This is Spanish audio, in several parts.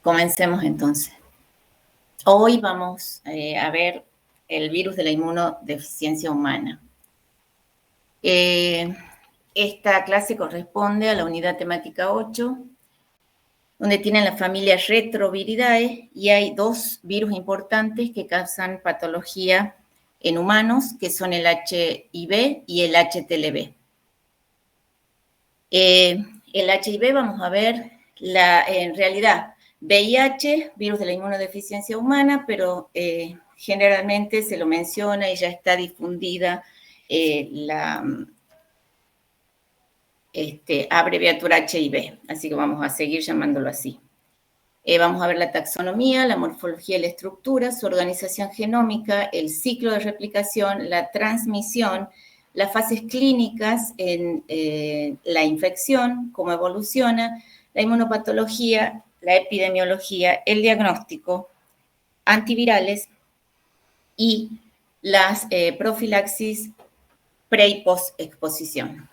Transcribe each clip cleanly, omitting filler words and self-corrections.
Comencemos entonces. Hoy vamos a ver el virus de la inmunodeficiencia humana. Esta clase corresponde a la unidad temática 8, donde tienen la familia Retroviridae y hay dos virus importantes que causan patología en humanos, que son el HIV y el HTLV. El HIV vamos a ver, en realidad, VIH, virus de la inmunodeficiencia humana, pero generalmente se lo menciona y ya está difundida la abreviatura HIV, así que vamos a seguir llamándolo así. Vamos a ver la taxonomía, la morfología y la estructura, su organización genómica, el ciclo de replicación, la transmisión, las fases clínicas en la infección, cómo evoluciona, la inmunopatología, la epidemiología, el diagnóstico, antivirales y las profilaxis pre y post-exposición.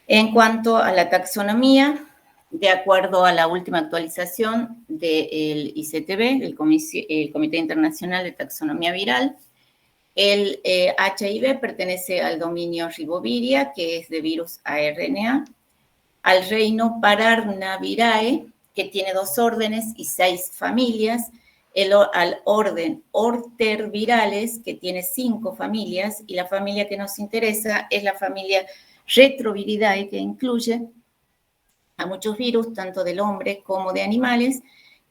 En cuanto a la taxonomía, de acuerdo a la última actualización del ICTV, el Comité Internacional de Taxonomía Viral, el HIV pertenece al dominio Riboviria, que es de virus a RNA, al reino Pararnavirae, que tiene 2 órdenes y 6 familias, al orden Ortervirales, que tiene 5 familias, y la familia que nos interesa es la familia Retroviridae, que incluye a muchos virus, tanto del hombre como de animales,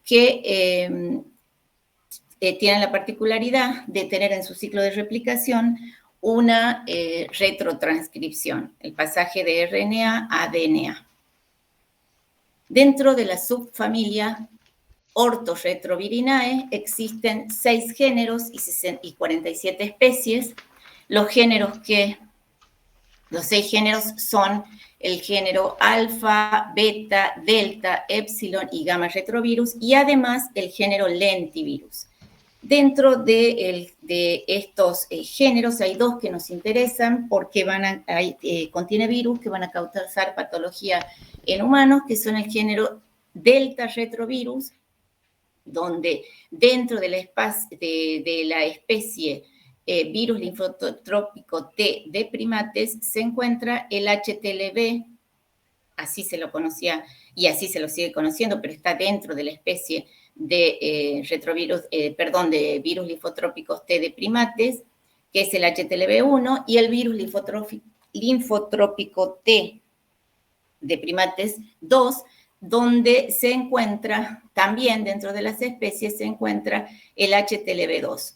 que tienen la particularidad de tener en su ciclo de replicación una retrotranscripción, el pasaje de RNA a DNA. Dentro de la subfamilia Orthorhynchovirinae existen 6 géneros y 47 especies. Los 6 géneros son el género alfa, beta, delta, epsilon y gamma retrovirus y además el género lentivirus. Dentro de estos géneros hay 2 que nos interesan porque contiene virus que van a causar patología en humanos, que son el género delta retrovirus, donde dentro de la especie virus linfotrópico T de primates se encuentra el HTLV, así se lo conocía y así se lo sigue conociendo, pero está dentro de la especie de de virus linfotrópicos T de primates, que es el HTLV1, y el virus linfotrópico T de primates 2, donde se encuentra, también dentro de las especies, se encuentra el HTLV2.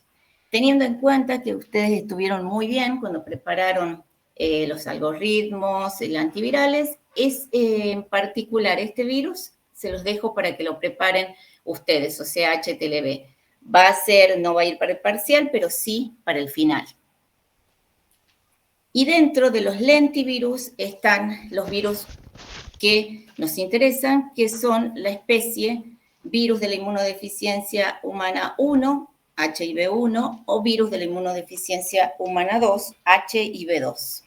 Teniendo en cuenta que ustedes estuvieron muy bien cuando prepararon los algoritmos, los antivirales, es en particular este virus, se los dejo para que lo preparen ustedes, o sea, HTLV. No va a ir para el parcial, pero sí para el final. Y dentro de los lentivirus están los virus que nos interesan, que son la especie virus de la inmunodeficiencia humana 1, HIV1, o virus de la inmunodeficiencia humana 2, HIV2.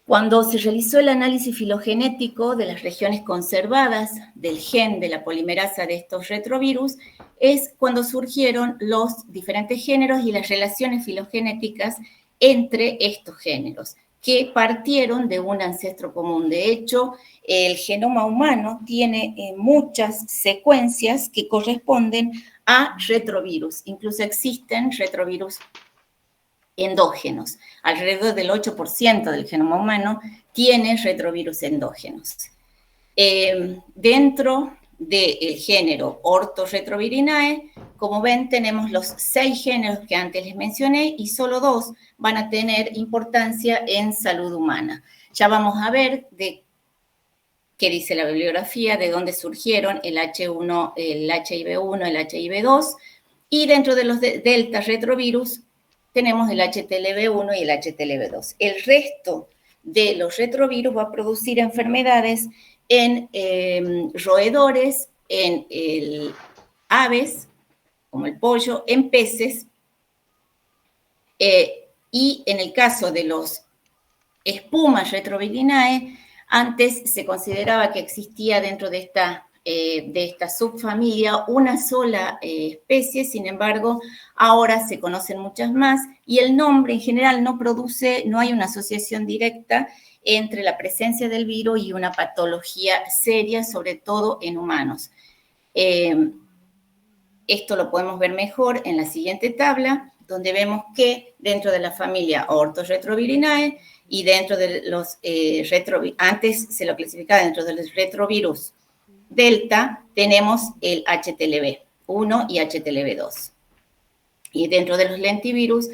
Cuando se realizó el análisis filogenético de las regiones conservadas del gen de la polimerasa de estos retrovirus, es cuando surgieron los diferentes géneros y las relaciones filogenéticas entre estos géneros, que partieron de un ancestro común. De hecho, el genoma humano tiene muchas secuencias que corresponden a retrovirus. Incluso existen retrovirus endógenos. Alrededor del 8% del genoma humano tiene retrovirus endógenos. Dentro del género Orthorhynchovirinae, como ven, tenemos los 6 géneros que antes les mencioné y solo 2 van a tener importancia en salud humana. Ya vamos a ver de qué dice la bibliografía, de dónde surgieron el HIV1, el HIV2, y dentro de los delta retrovirus tenemos el HTLV1 y el HTLV2. El resto de los retrovirus va a producir enfermedades en roedores, en aves, como el pollo, en peces, y en el caso de los espuma retrovirinae, antes se consideraba que existía dentro de esta subfamilia una sola especie, sin embargo, ahora se conocen muchas más y el nombre en general no hay una asociación directa entre la presencia del virus y una patología seria, sobre todo en humanos. Esto lo podemos ver mejor en la siguiente tabla, donde vemos que dentro de la familia Orthorhynchovirinae y dentro de los antes se lo clasificaba dentro de los retrovirus delta, tenemos el HTLV1 y HTLV2. Y dentro de los lentivirus,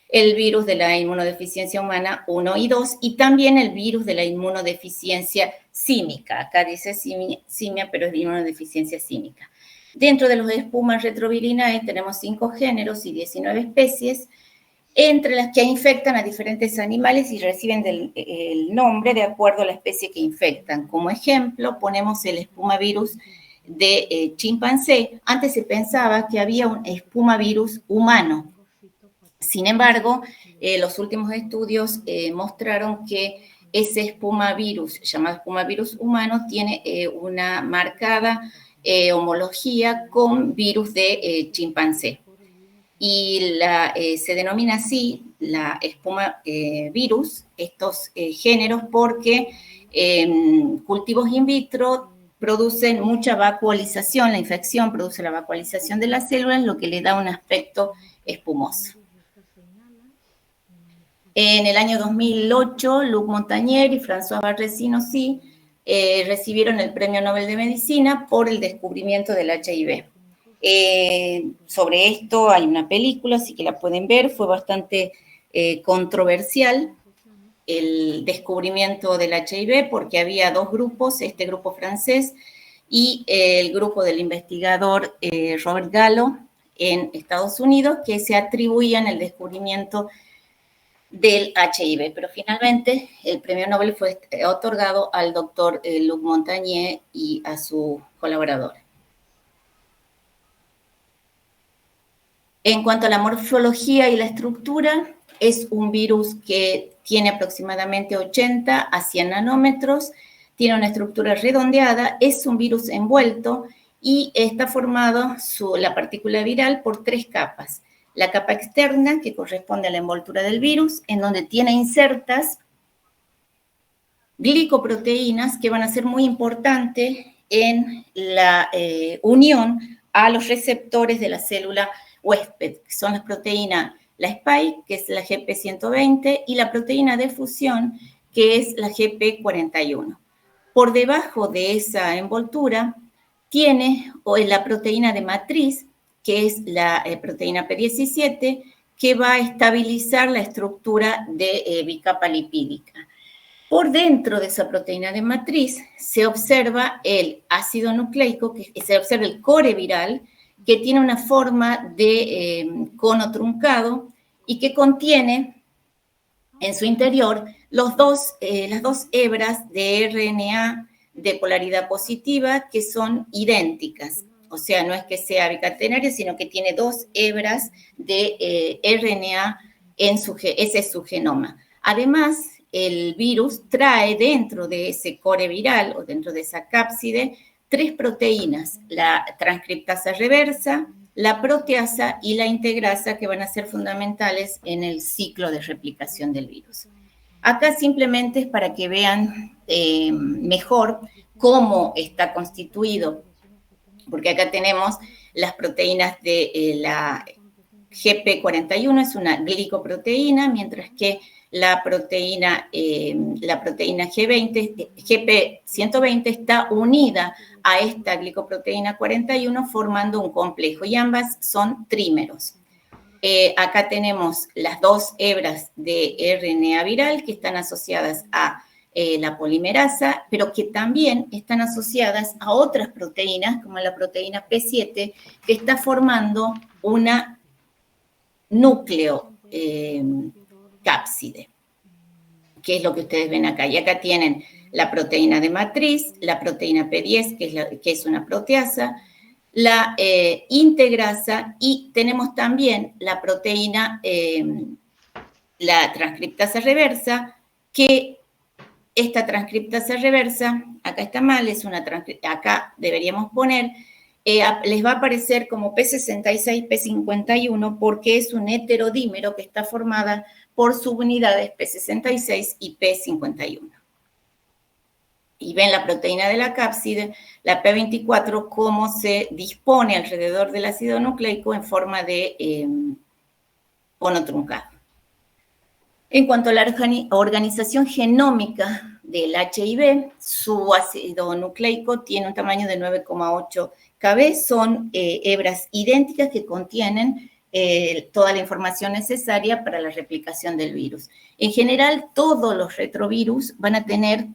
el virus de la inmunodeficiencia humana 1 y 2, y también el virus de la inmunodeficiencia símica. Acá dice simia, pero es inmunodeficiencia símica. Dentro de los espumas retrovirinae tenemos 5 géneros y 19 especies, entre las que infectan a diferentes animales y reciben el nombre de acuerdo a la especie que infectan. Como ejemplo, ponemos el espumavirus de chimpancé. Antes se pensaba que había un espumavirus humano. Sin embargo, los últimos estudios mostraron que ese espumavirus, llamado espumavirus humano, tiene una marcada homología con virus de chimpancé. Y se denomina así la espuma virus, estos géneros, porque cultivos in vitro producen mucha vacuolización, la infección produce la vacuolización de las células, lo que le da un aspecto espumoso. En el año 2008, Luc Montagnier y François Barré-Sinoussi recibieron el Premio Nobel de Medicina por el descubrimiento del HIV. Sobre esto hay una película, así que la pueden ver, fue bastante controversial el descubrimiento del HIV porque había dos grupos, este grupo francés y el grupo del investigador Robert Gallo en Estados Unidos, que se atribuían el descubrimiento del HIV, pero finalmente el premio Nobel fue otorgado al doctor Luc Montagnier y a su colaborador. En cuanto a la morfología y la estructura, es un virus que tiene aproximadamente 80 a 100 nanómetros, tiene una estructura redondeada, es un virus envuelto y está formado la partícula viral por 3 capas. La capa externa, que corresponde a la envoltura del virus, en donde tiene insertas glicoproteínas que van a ser muy importantes en la unión a los receptores de la célula huésped, que son las proteínas, la spike, que es la GP120, y la proteína de fusión, que es la GP41. Por debajo de esa envoltura tiene la proteína de matriz, que es la proteína P17, que va a estabilizar la estructura de bicapa lipídica. Por dentro de esa proteína de matriz se observa el ácido nucleico, se observa el core viral, que tiene una forma de cono truncado y que contiene en su interior las dos hebras de RNA de polaridad positiva que son idénticas. O sea, no es que sea bicatenario, sino que tiene 2 hebras de RNA ese es su genoma. Además, el virus trae dentro de ese core viral o dentro de esa cápside 3 proteínas, la transcriptasa reversa, la proteasa y la integrasa, que van a ser fundamentales en el ciclo de replicación del virus. Acá simplemente es para que vean mejor cómo está constituido, porque acá tenemos las proteínas de la GP41, es una glicoproteína, mientras que la proteína GP120 está unida a esta glicoproteína 41 formando un complejo y ambas son trímeros. Acá tenemos las 2 hebras de RNA viral que están asociadas a la polimerasa, pero que también están asociadas a otras proteínas, como la proteína P7, que está formando una núcleo cápside, que es lo que ustedes ven acá. Y acá tienen la proteína de matriz, la proteína P10, que es una proteasa, la integrasa, y tenemos también la proteína, la transcriptasa reversa, que esta transcriptasa reversa, acá está mal, acá deberíamos poner, les va a aparecer como P66, P51, porque es un heterodímero que está formada por subunidades P66 y P51. Y ven la proteína de la cápside, la P24, cómo se dispone alrededor del ácido nucleico en forma de cono truncado. En cuanto a la organización genómica del HIV, su ácido nucleico tiene un tamaño de 9,8 kb, son hebras idénticas que contienen toda la información necesaria para la replicación del virus. En general, todos los retrovirus van a tener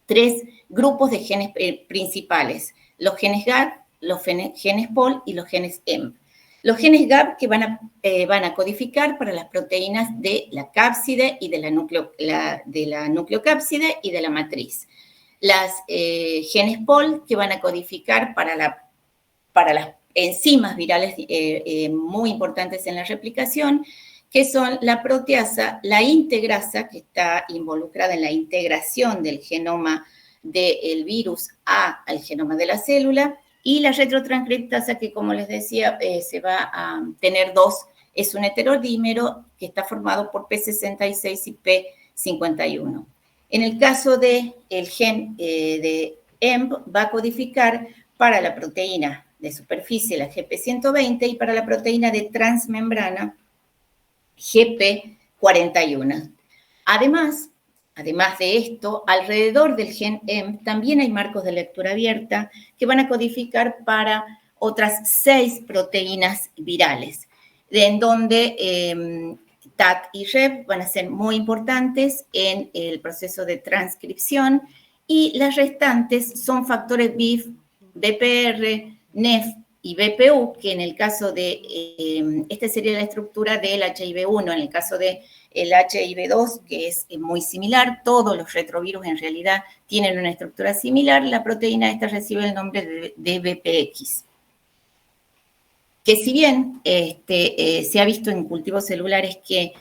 3 grupos de genes principales: los genes GAP, los genes POL y los genes EMP. Los genes GAP que van a codificar para las proteínas de la cápside y de la nucleocápside y de la matriz. Las genes POL que van a codificar para las enzimas virales muy importantes en la replicación, que son la proteasa, la integrasa, que está involucrada en la integración del genoma del virus al genoma de la célula, y la retrotranscriptasa, que como les decía, se va a tener es un heterodímero que está formado por P66 y P51. En el caso del gen de EMP, va a codificar para la proteína de superficie, la GP120, y para la proteína de transmembrana, GP41. Además de esto, alrededor del gen EMP también hay marcos de lectura abierta que van a codificar para otras 6 proteínas virales, en donde TAT y REP van a ser muy importantes en el proceso de transcripción, y las restantes son factores BIF, BPR, NEF y BPU, que en el caso de, esta sería la estructura del HIV-1, en el caso de el HIV-2, que es muy similar, todos los retrovirus en realidad tienen una estructura similar, la proteína esta recibe el nombre de BPX. Que si bien se ha visto en cultivos celulares que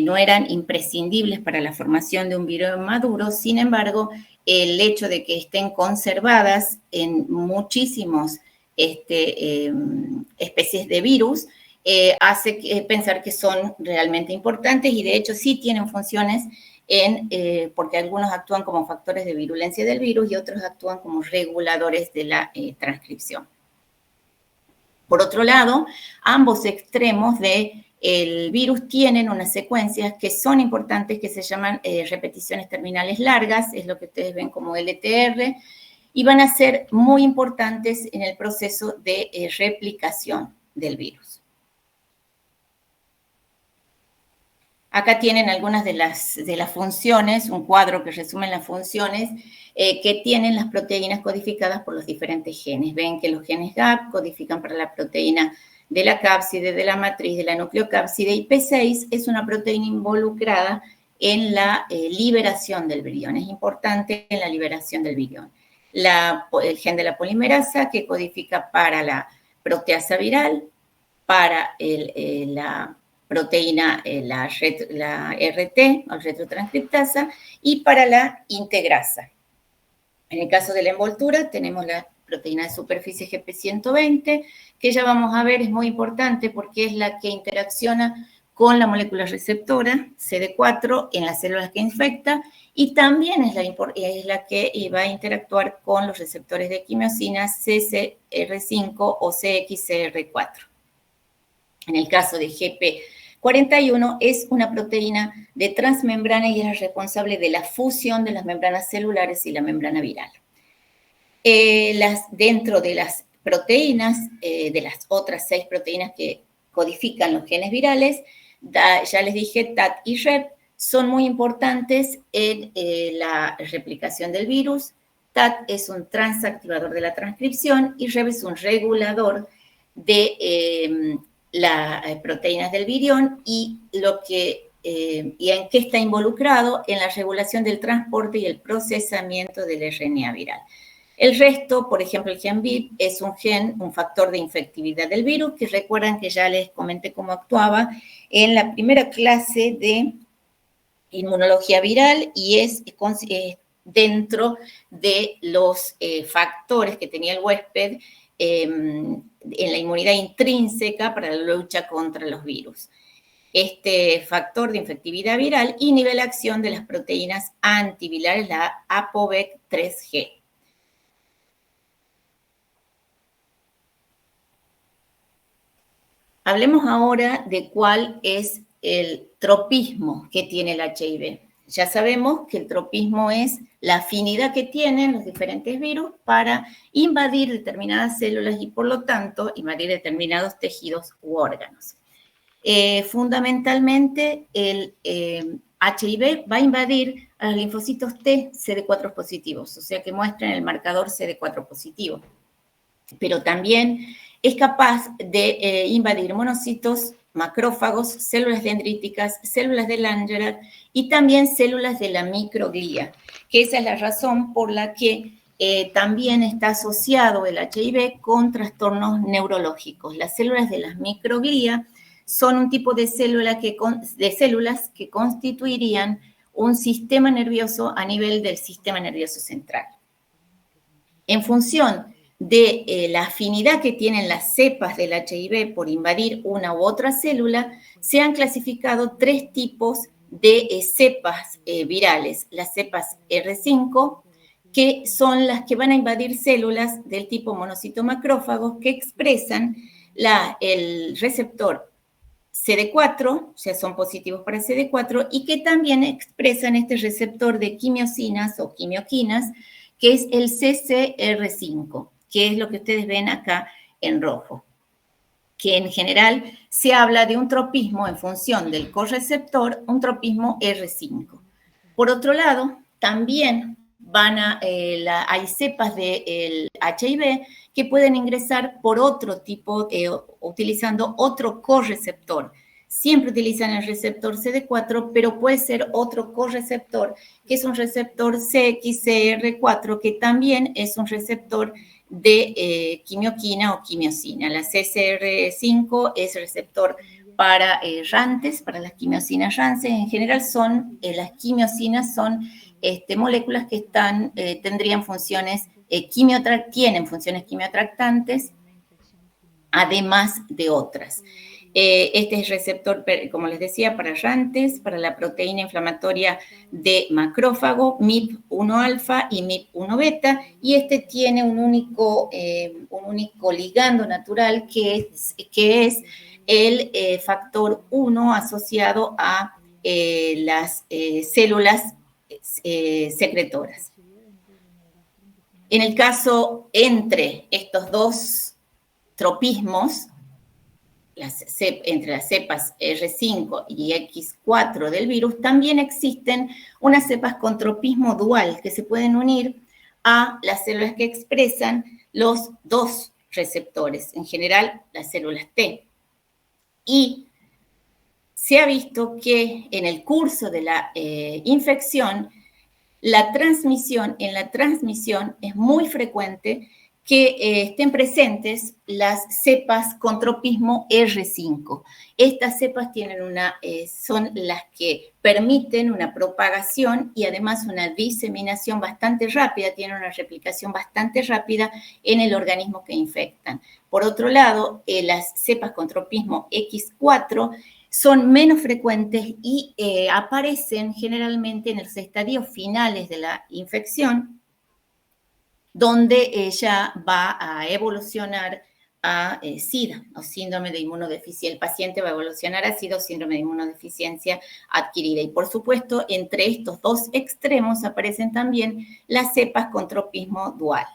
no eran imprescindibles para la formación de un virus maduro, sin embargo, el hecho de que estén conservadas en muchísimos especies de virus hace pensar que son realmente importantes, y de hecho sí tienen funciones porque algunos actúan como factores de virulencia del virus y otros actúan como reguladores de la transcripción. Por otro lado, ambos extremos del virus tienen unas secuencias que son importantes, que se llaman repeticiones terminales largas, es lo que ustedes ven como LTR, y van a ser muy importantes en el proceso de replicación del virus. Acá tienen algunas de las funciones, un cuadro que resume las funciones que tienen las proteínas codificadas por los diferentes genes. Ven que los genes GAP codifican para la proteína de la cápside, de la matriz, de la nucleocápside, y P6 es una proteína involucrada en la liberación del virión. Es importante en la liberación del virión. El gen de la polimerasa, que codifica para la proteasa viral, para la proteína, la RT, o retrotranscriptasa, y para la integrasa. En el caso de la envoltura tenemos la proteína de superficie GP120, que ya vamos a ver es muy importante porque es la que interacciona con la molécula receptora CD4 en las células que infecta, y también es la que va a interactuar con los receptores de quimiosinas CCR5 o CXCR4. En el caso de GP41 es una proteína de transmembrana y es responsable de la fusión de las membranas celulares y la membrana viral. Dentro de las proteínas, de las otras 6 proteínas que codifican los genes virales, ya les dije, TAT y REP son muy importantes en la replicación del virus. TAT es un transactivador de la transcripción y REP es un regulador de las proteínas del virión, y en qué está involucrado en la regulación del transporte y el procesamiento del RNA viral. El resto, por ejemplo, el gen VIP es un factor de infectividad del virus, que recuerdan que ya les comenté cómo actuaba en la primera clase de inmunología viral y es dentro de los factores que tenía el huésped en la inmunidad intrínseca para la lucha contra los virus. Este factor de infectividad viral inhibe la acción de las proteínas antivirales, la ApoB3G. Hablemos ahora de cuál es el tropismo que tiene el HIV. Ya sabemos que el tropismo es la afinidad que tienen los diferentes virus para invadir determinadas células y, por lo tanto, invadir determinados tejidos u órganos. Fundamentalmente, el HIV va a invadir a los linfocitos T CD4 positivos, o sea que muestran el marcador CD4 positivo. Pero también es capaz de invadir monocitos, macrófagos, células dendríticas, células de Langerhans y también células de la microglía, que esa es la razón por la que también está asociado el HIV con trastornos neurológicos. Las células de las microglía son un tipo de células que constituirían un sistema nervioso a nivel del sistema nervioso central. En función de la afinidad que tienen las cepas del HIV por invadir una u otra célula, se han clasificado 3 tipos de cepas virales. Las cepas R5, que son las que van a invadir células del tipo monocito macrófagos que expresan el receptor CD4, o sea, son positivos para CD4, y que también expresan este receptor de quimiosinas o quimioquinas, que es el CCR5, que es lo que ustedes ven acá en rojo, que en general se habla de un tropismo en función del correceptor, un tropismo R5. Por otro lado, también hay cepas del HIV que pueden ingresar por otro tipo, utilizando otro correceptor. Siempre utilizan el receptor CD4, pero puede ser otro correceptor, que es un receptor CXCR4, que también es un receptor de quimioquina o quimiosina. La CCR5 es el receptor para RANTES, para las quimiosinas RANTES. En general las quimiosinas son moléculas que tendrían funciones tienen funciones quimiotractantes, además de otras. Este es receptor, como les decía, para RANTES, para la proteína inflamatoria de macrófago, MIP1-alfa y MIP1-beta, y este tiene un único ligando natural que es el factor 1 asociado a las células secretoras. En el caso entre estos dos tropismos, entre las cepas R5 y X4 del virus, también existen unas cepas con tropismo dual que se pueden unir a las células que expresan los dos receptores, en general las células T. Y se ha visto que en el curso de la infección, en la transmisión es muy frecuente que estén presentes las cepas con tropismo R5. Estas cepas son las que permiten una propagación y además una diseminación bastante rápida, tienen una replicación bastante rápida en el organismo que infectan. Por otro lado, las cepas con tropismo X4 son menos frecuentes y aparecen generalmente en los estadios finales de la infección, donde ella va a evolucionar a SIDA o síndrome de inmunodeficiencia. El paciente va a evolucionar a SIDA o síndrome de inmunodeficiencia adquirida. Y, por supuesto, entre estos dos extremos aparecen también las cepas con tropismo dual.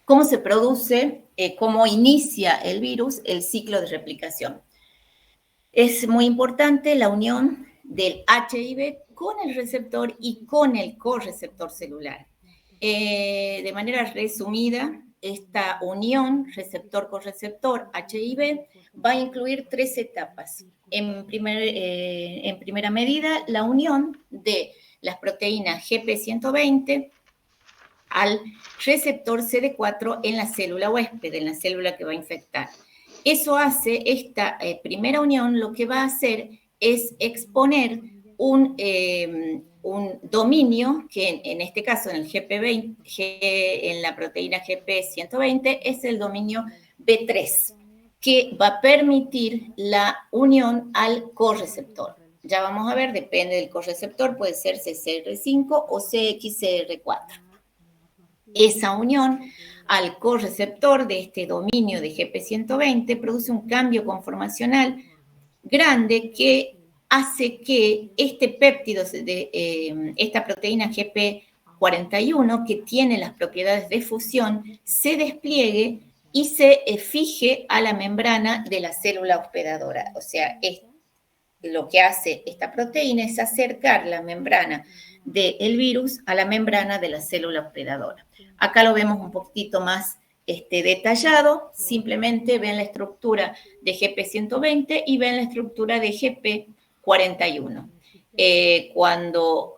¿Cómo se produce, cómo inicia el virus el ciclo de replicación? Es muy importante la unión del HIV con el receptor y con el correceptor celular. De manera resumida, esta unión receptor-correceptor HIV va a incluir 3 etapas. En primera medida, la unión de las proteínas GP120 al receptor CD4 en la célula huésped, en la célula que va a infectar. Eso hace, esta primera unión lo que va a hacer es exponer un dominio que en este caso en el GP20, en la proteína GP120 es el dominio B3, que va a permitir la unión al correceptor. Ya vamos a ver, depende del correceptor, puede ser CCR5 o CXCR4. Esa unión al correceptor de este dominio de GP120 produce un cambio conformacional grande que hace que este péptido de esta proteína GP41, que tiene las propiedades de fusión, se despliegue y se fije a la membrana de la célula hospedadora. O sea, lo que hace esta proteína es acercar la membrana del virus a la membrana de la célula hospedadora. Acá lo vemos un poquito más detallado, simplemente ven la estructura de GP120 y ven la estructura de GP41. Cuando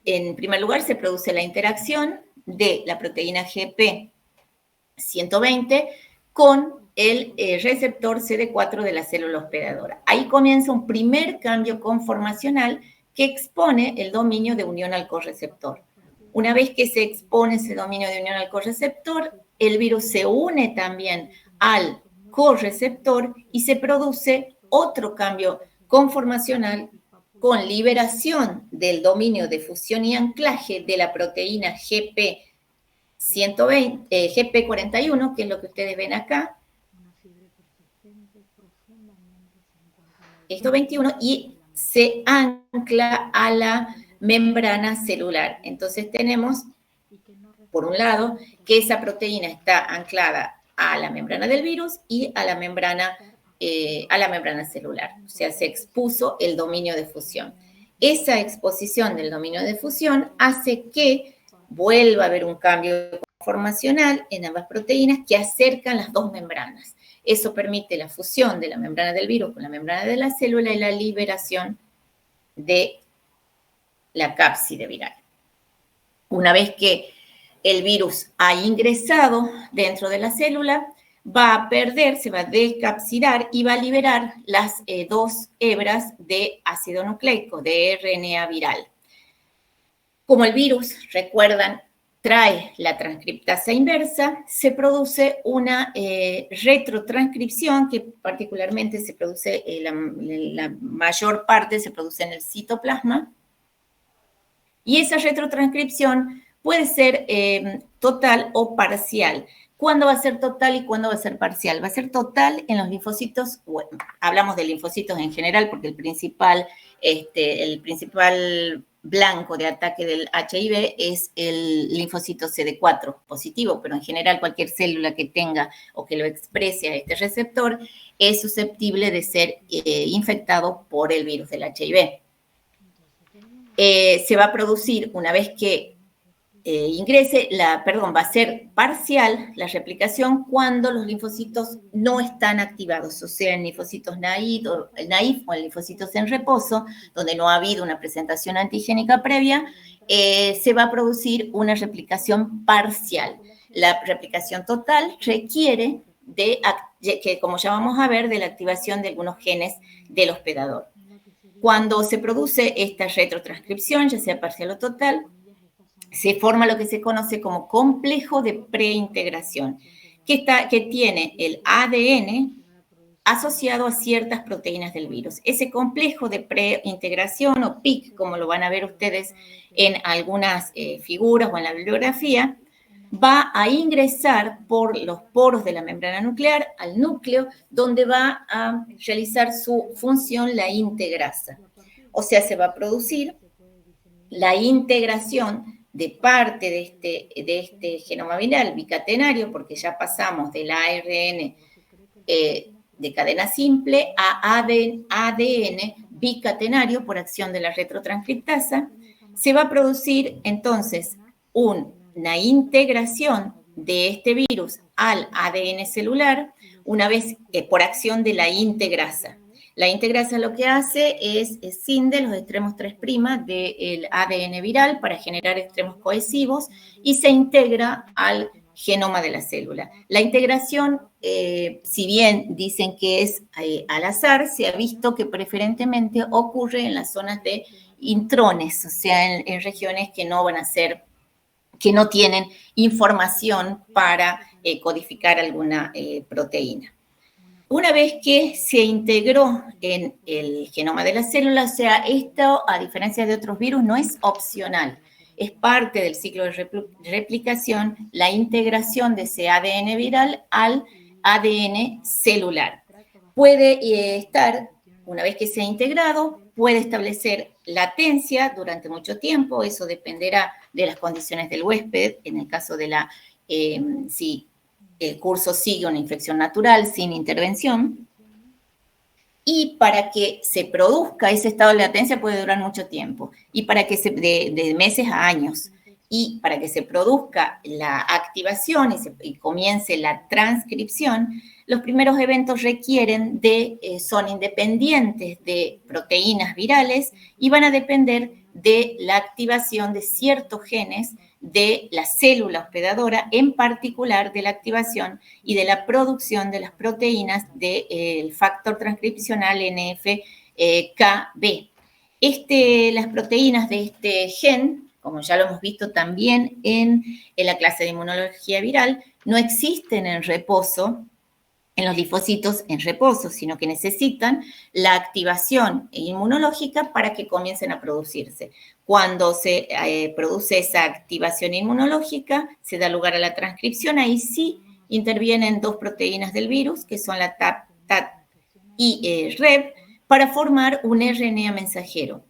en primer lugar se produce la interacción de la proteína GP120 con el receptor CD4 de la célula hospedadora. Ahí comienza un primer cambio conformacional que expone el dominio de unión al correceptor. Una vez que se expone ese dominio de unión al correceptor, el virus se une también al correceptor y se produce otro cambio conformacional con liberación del dominio de fusión y anclaje de la proteína GP41, que es lo que ustedes ven acá, esto 21, y se ancla a la membrana celular. Entonces tenemos, por un lado, que esa proteína está anclada a la membrana del virus y a la membrana celular. O sea, se expuso el dominio de fusión. Esa exposición del dominio de fusión hace que vuelva a haber un cambio conformacional en ambas proteínas que acercan las dos membranas. Eso permite la fusión de la membrana del virus con la membrana de la célula y la liberación de la cápside viral. Una vez que el virus ha ingresado dentro de la célula, va a perder, se va a descapsidar y va a liberar las dos hebras de ácido nucleico, de RNA viral. Como el virus, recuerdan, trae la transcriptasa inversa, se produce una retrotranscripción que particularmente se produce, la mayor parte se produce en el citoplasma, y esa retrotranscripción puede ser total o parcial. ¿Cuándo va a ser total y cuándo va a ser parcial? Va a ser total en los linfocitos, bueno, hablamos de linfocitos en general porque el principal blanco de ataque del HIV es el linfocito CD4 positivo, pero en general cualquier célula que tenga o que lo exprese a este receptor es susceptible de ser infectado por el virus del HIV. Se va a producir una vez que ingrese, va a ser parcial la replicación cuando los linfocitos no están activados, o sea, en linfocitos naïf o en linfocitos en reposo, donde no ha habido una presentación antigénica previa, se va a producir una replicación parcial. La replicación total requiere que, como ya vamos a ver, de la activación de algunos genes del hospedador. Cuando se produce esta retrotranscripción, ya sea parcial o total, se forma lo que se conoce como complejo de preintegración, que tiene el ADN asociado a ciertas proteínas del virus. Ese complejo de preintegración, o PIC, como lo van a ver ustedes en algunas figuras o en la bibliografía, va a ingresar por los poros de la membrana nuclear al núcleo, donde va a realizar su función la integrasa. O sea, se va a producir la integración de parte de este genoma viral bicatenario, porque ya pasamos del ARN de cadena simple a ADN bicatenario por acción de la retrotranscriptasa. Se va a producir entonces una integración de este virus al ADN celular una vez por acción de la integrasa. La integrasa lo que hace es escinde los extremos 3' del ADN viral para generar extremos cohesivos y se integra al genoma de la célula. La integración, si bien dicen que es al azar, se ha visto que preferentemente ocurre en las zonas de intrones, o sea, en regiones que no van a ser, que no tienen información para codificar alguna proteína. Una vez que se integró en el genoma de la célula, o sea, esto, a diferencia de otros virus, no es opcional, es parte del ciclo de replicación, la integración de ese ADN viral al ADN celular. Puede estar, una vez que sea integrado, puede establecer latencia durante mucho tiempo, eso dependerá de las condiciones del huésped, en el caso de la, si el curso sigue una infección natural sin intervención, y para que se produzca ese estado de latencia puede durar mucho tiempo, y para que de meses a años, y para que se produzca la activación y comience la transcripción, los primeros eventos requieren son independientes de proteínas virales y van a depender de la activación de ciertos genes de la célula hospedadora, en particular de la activación y de la producción de las proteínas del factor transcripcional NF-κB. Las proteínas de este gen, como ya lo hemos visto también en la clase de inmunología viral, no existen en reposo, en los linfocitos en reposo, sino que necesitan la activación inmunológica para que comiencen a producirse. Cuando se produce esa activación inmunológica, se da lugar a la transcripción, ahí sí intervienen dos proteínas del virus, que son la TAP y REB, para formar un RNA mensajero.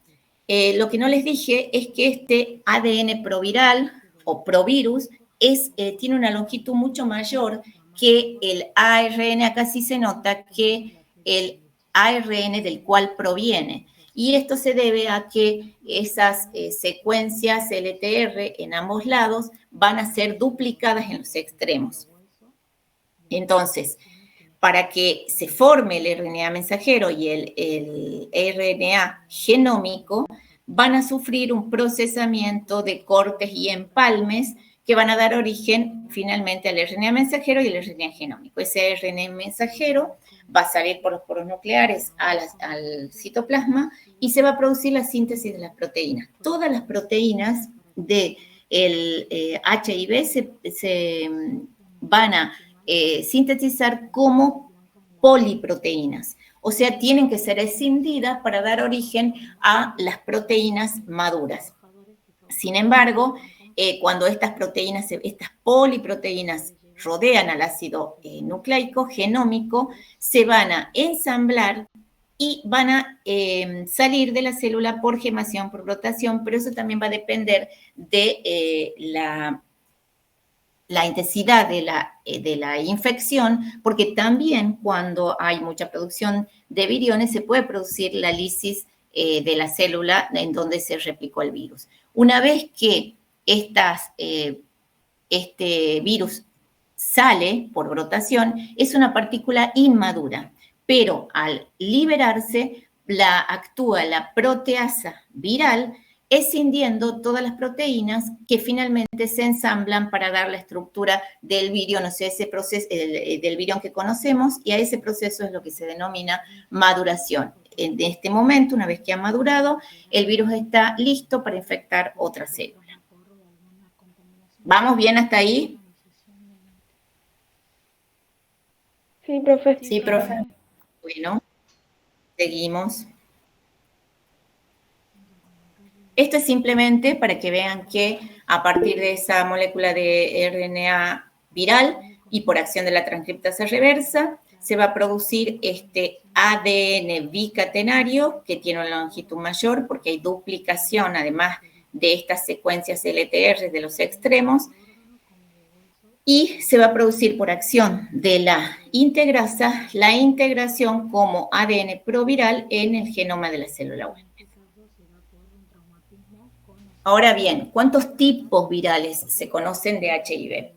Lo que no les dije es que este ADN proviral o provirus tiene una longitud mucho mayor que el ARN. Acá sí se nota que el ARN del cual proviene. Y esto se debe a que esas secuencias LTR en ambos lados van a ser duplicadas en los extremos. Entonces, para que se forme el RNA mensajero y el RNA genómico, van a sufrir un procesamiento de cortes y empalmes que van a dar origen finalmente al RNA mensajero y el RNA genómico. Ese RNA mensajero va a salir por los poros nucleares al citoplasma y se va a producir la síntesis de las proteínas. Todas las proteínas del HIV se van a sintetizar como poliproteínas. O sea, tienen que ser escindidas para dar origen a las proteínas maduras. Sin embargo, cuando estas poliproteínas rodean al ácido nucleico genómico, se van a ensamblar y van a salir de la célula por gemación, por rotación, pero eso también va a depender de la intensidad de la infección, porque también cuando hay mucha producción de viriones se puede producir la lisis de la célula en donde se replicó el virus. Una vez que este virus sale por brotación, es una partícula inmadura, pero al liberarse actúa la proteasa viral, escindiendo todas las proteínas que finalmente se ensamblan para dar la estructura del virión, o sea, ese proceso del virión que conocemos, y a ese proceso es lo que se denomina maduración. En este momento, una vez que ha madurado, el virus está listo para infectar otra célula. ¿Vamos bien hasta ahí? Sí, profe. Sí, profe. Bueno, seguimos. Esto es simplemente para que vean que a partir de esa molécula de RNA viral y por acción de la transcriptasa reversa, se va a producir este ADN bicatenario que tiene una longitud mayor porque hay duplicación, además de estas secuencias LTR de los extremos, y se va a producir por acción de la integrasa la integración como ADN proviral en el genoma de la célula huésped. Ahora bien, ¿cuántos tipos virales se conocen de HIV?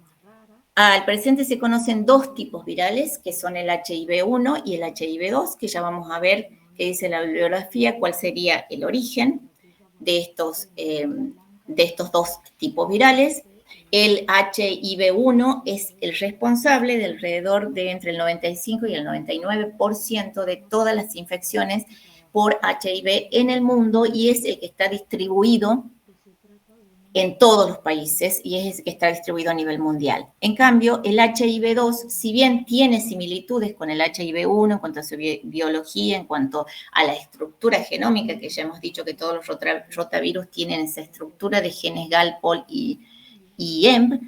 Al presente se conocen dos tipos virales, que son el HIV-1 y el HIV-2, que ya vamos a ver qué dice la bibliografía, cuál sería el origen de estos dos tipos virales. El HIV-1 es el responsable de alrededor de entre el 95 y el 99% de todas las infecciones por HIV en el mundo y es el que está distribuido en todos los países y es el que está distribuido a nivel mundial. En cambio, el HIV-2, si bien tiene similitudes con el HIV-1 en cuanto a su biología, en cuanto a la estructura genómica, que ya hemos dicho que todos los rotavirus tienen esa estructura de genes GAL, POL y EMB,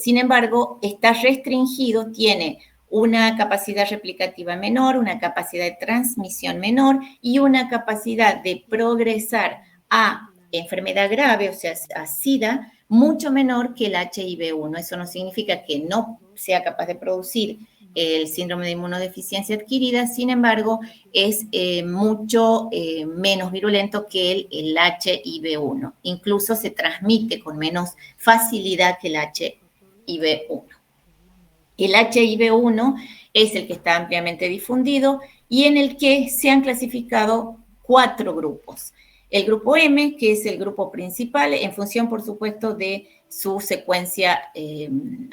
sin embargo, está restringido, tiene una capacidad replicativa menor, una capacidad de transmisión menor y una capacidad de progresar a enfermedad grave, o sea, a SIDA, mucho menor que el HIV-1. Eso no significa que no sea capaz de producir el síndrome de inmunodeficiencia adquirida, sin embargo, es mucho menos virulento que el HIV-1. Incluso se transmite con menos facilidad que el HIV-1. El HIV-1 es el que está ampliamente difundido y en el que se han clasificado 4 grupos. El grupo M, que es el grupo principal, en función, por supuesto, de su secuencia, en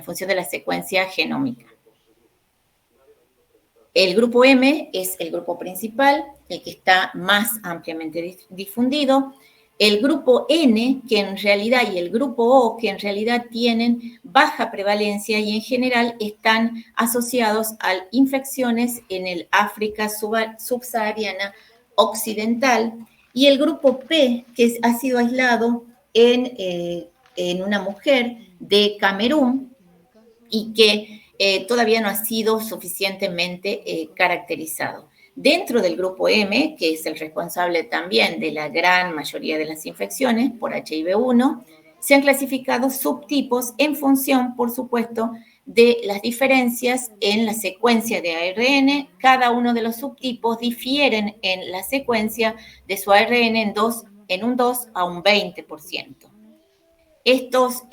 función de la secuencia genómica. El grupo M es el grupo principal, el que está más ampliamente difundido. El grupo N, que en realidad, y el grupo O, que en realidad tienen baja prevalencia y en general están asociados a infecciones en el África subsahariana occidental, y el grupo P, que ha sido aislado en una mujer de Camerún y que todavía no ha sido suficientemente caracterizado. Dentro del grupo M, que es el responsable también de la gran mayoría de las infecciones por HIV-1, se han clasificado subtipos en función, por supuesto, de las diferencias en la secuencia de ARN. Cada uno de los subtipos difieren en la secuencia de su ARN en un 2 a un 20%. Estos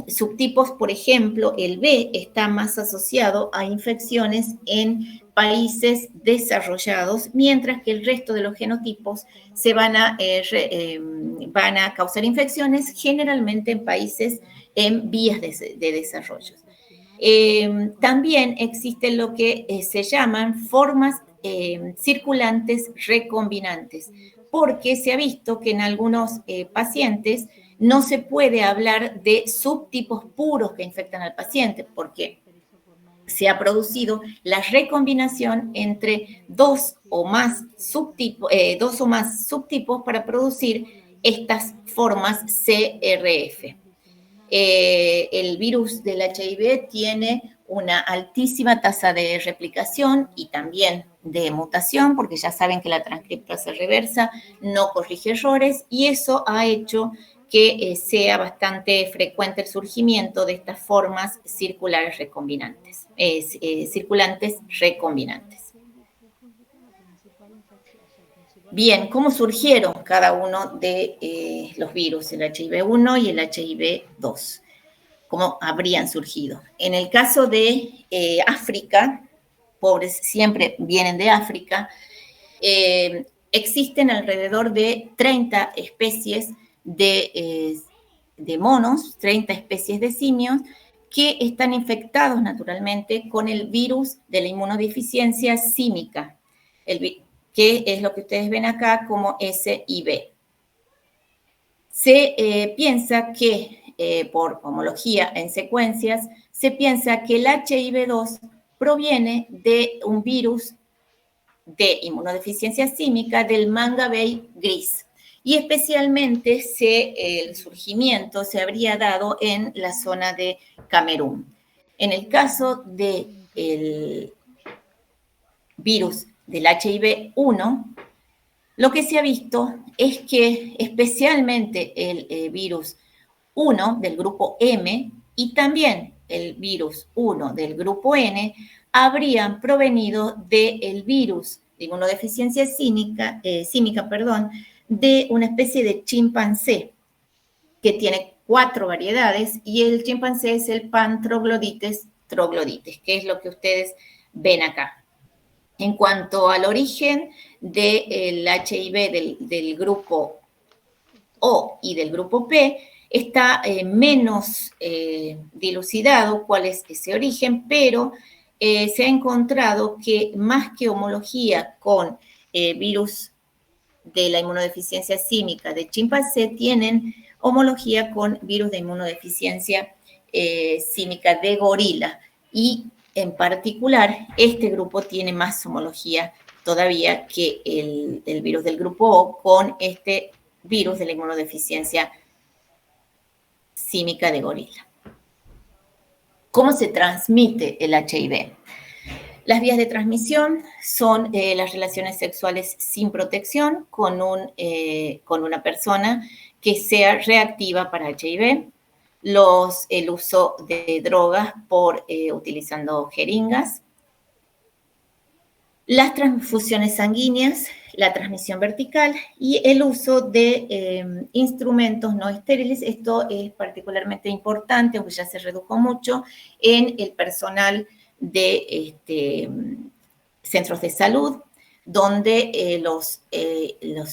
subtipos, por ejemplo, el B está más asociado a infecciones en países desarrollados, mientras que el resto de los genotipos se van a causar infecciones generalmente en países en vías de desarrollo. También existen lo que se llaman formas circulantes recombinantes, porque se ha visto que en algunos pacientes no se puede hablar de subtipos puros que infectan al paciente, porque se ha producido la recombinación entre dos o más subtipos para producir estas formas CRF. El virus del HIV tiene una altísima tasa de replicación y también de mutación, porque ya saben que la transcriptasa reversa no corrige errores, y eso ha hecho que sea bastante frecuente el surgimiento de estas formas circulantes recombinantes. Bien, ¿cómo surgieron cada uno de los virus, el HIV-1 y el HIV-2? ¿Cómo habrían surgido? En el caso de África, pobres siempre vienen de África, existen alrededor de 30 especies de monos, 30 especies de simios, que están infectados naturalmente con el virus de la inmunodeficiencia símica, que es lo que ustedes ven acá como SIV. Se piensa que, por homología en secuencias, se piensa que el HIV-2 proviene de un virus de inmunodeficiencia símica del mangabey gris. Y especialmente el surgimiento se habría dado en la zona de Camerún. En el caso del virus del HIV-1, lo que se ha visto es que especialmente el virus 1 del grupo M y también el virus 1 del grupo N habrían provenido del virus de inmunodeficiencia símica, de una especie de chimpancé que tiene 4 variedades, y el chimpancé es el Pan troglodytes troglodytes, que es lo que ustedes ven acá. En cuanto al origen del HIV del grupo O y del grupo P, Está menos dilucidado cuál es ese origen, pero se ha encontrado que más que homología con virus de la inmunodeficiencia símica de chimpancé, tienen homología con virus de inmunodeficiencia símica de gorila. Y en particular, este grupo tiene más homología todavía que el virus del grupo O con este virus de la inmunodeficiencia símica de gorila. ¿Cómo se transmite el HIV? Las vías de transmisión son las relaciones sexuales sin protección con una persona que sea reactiva para HIV, el uso de drogas utilizando jeringas, las transfusiones sanguíneas, la transmisión vertical y el uso de instrumentos no estériles. Esto es particularmente importante, aunque ya se redujo mucho, en el personal de centros de salud, donde los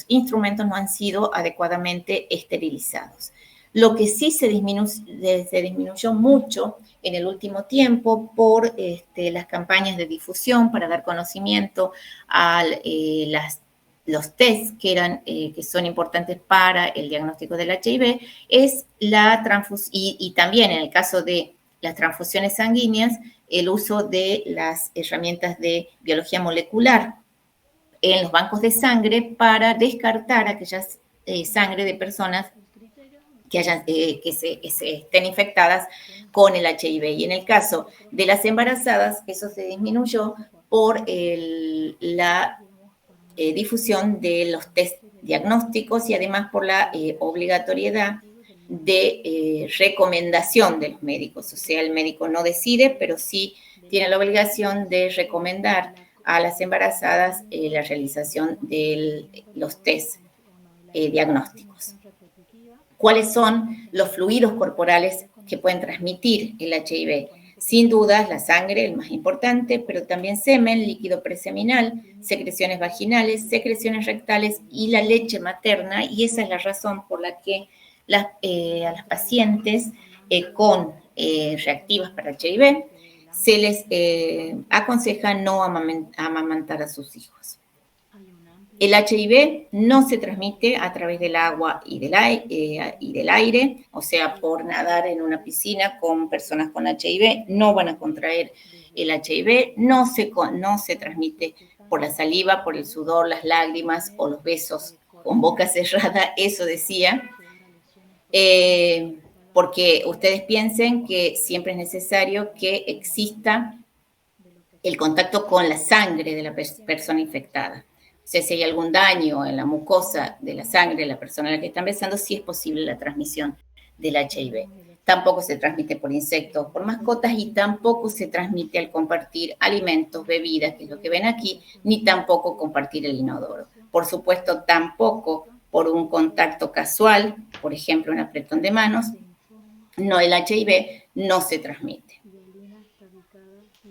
instrumentos no han sido adecuadamente esterilizados. Lo que sí se disminuyó mucho en el último tiempo por las campañas de difusión para dar conocimiento a los test que son importantes para el diagnóstico del HIV, es la transfusión, y también en el caso de las transfusiones sanguíneas, el uso de las herramientas de biología molecular en los bancos de sangre para descartar aquellas sangre de personas que estén infectadas con el HIV. Y en el caso de las embarazadas, eso se disminuyó por la difusión de los test diagnósticos y además por la obligatoriedad de recomendación de los médicos. O sea, el médico no decide, pero sí tiene la obligación de recomendar a las embarazadas la realización de los test diagnósticos. ¿Cuáles son los fluidos corporales que pueden transmitir el HIV? Sin duda, la sangre, el más importante, pero también semen, líquido preseminal, secreciones vaginales, secreciones rectales y la leche materna. Y esa es la razón por la que a las pacientes reactivas para HIV se les aconseja no amamantar a sus hijos. El HIV no se transmite a través del agua y del aire, o sea, por nadar en una piscina con personas con HIV, no van a contraer el HIV, no se transmite por la saliva, por el sudor, las lágrimas o los besos con boca cerrada, eso decía, porque ustedes piensen que siempre es necesario que exista el contacto con la sangre de la persona infectada. O sea, si hay algún daño en la mucosa de la sangre de la persona a la que están besando, sí es posible la transmisión del HIV. Tampoco se transmite por insectos, por mascotas y tampoco se transmite al compartir alimentos, bebidas, que es lo que ven aquí, ni tampoco compartir el inodoro. Por supuesto, tampoco por un contacto casual, por ejemplo, un apretón de manos, no, el HIV no se transmite.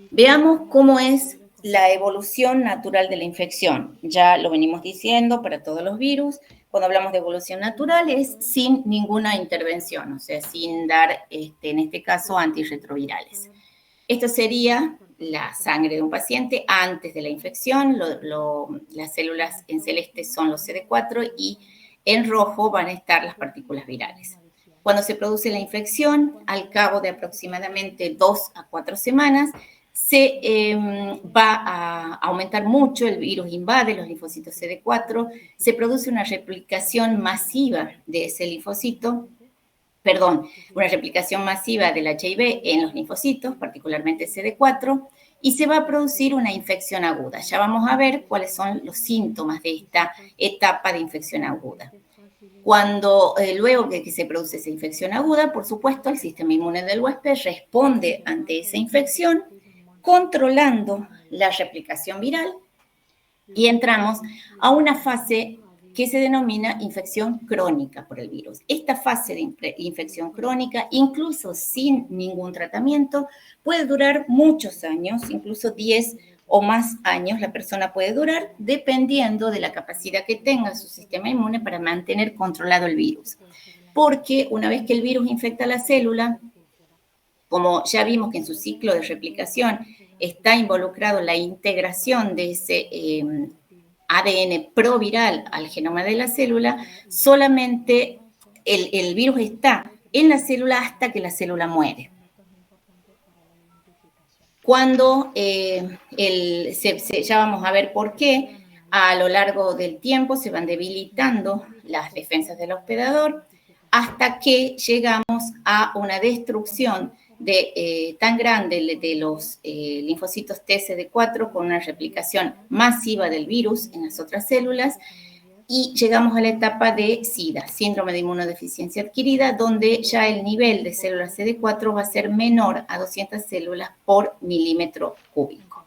Veamos cómo es la evolución natural de la infección. Ya lo venimos diciendo para todos los virus. Cuando hablamos de evolución natural es sin ninguna intervención, o sea, sin dar, en este caso, antirretrovirales. Esto sería la sangre de un paciente antes de la infección. Las células en celeste son los CD4 y en rojo van a estar las partículas virales. Cuando se produce la infección, al cabo de aproximadamente 2 a 4 semanas, se va a aumentar mucho, el virus invade los linfocitos CD4, se produce una replicación masiva de ese linfocito, una replicación masiva del HIV en los linfocitos, particularmente CD4, y se va a producir una infección aguda. Ya vamos a ver cuáles son los síntomas de esta etapa de infección aguda. Luego que se produce esa infección aguda, por supuesto, el sistema inmune del huésped responde ante esa infección, controlando la replicación viral y entramos a una fase que se denomina infección crónica por el virus. Esta fase de infección crónica, incluso sin ningún tratamiento, puede durar muchos años, incluso 10 o más años la persona puede durar, dependiendo de la capacidad que tenga su sistema inmune para mantener controlado el virus. porque una vez que el virus infecta la célula, como ya vimos que en su ciclo de replicación está involucrado la integración de ese ADN proviral al genoma de la célula, solamente el virus está en la célula hasta que la célula muere. Cuando ya vamos a ver por qué, a lo largo del tiempo se van debilitando las defensas del hospedador hasta que llegamos a una destrucción tan grande de los linfocitos TCD4 con una replicación masiva del virus en las otras células, y llegamos a la etapa de SIDA, síndrome de inmunodeficiencia adquirida, donde ya el nivel de células CD4 va a ser menor a 200 células por milímetro cúbico.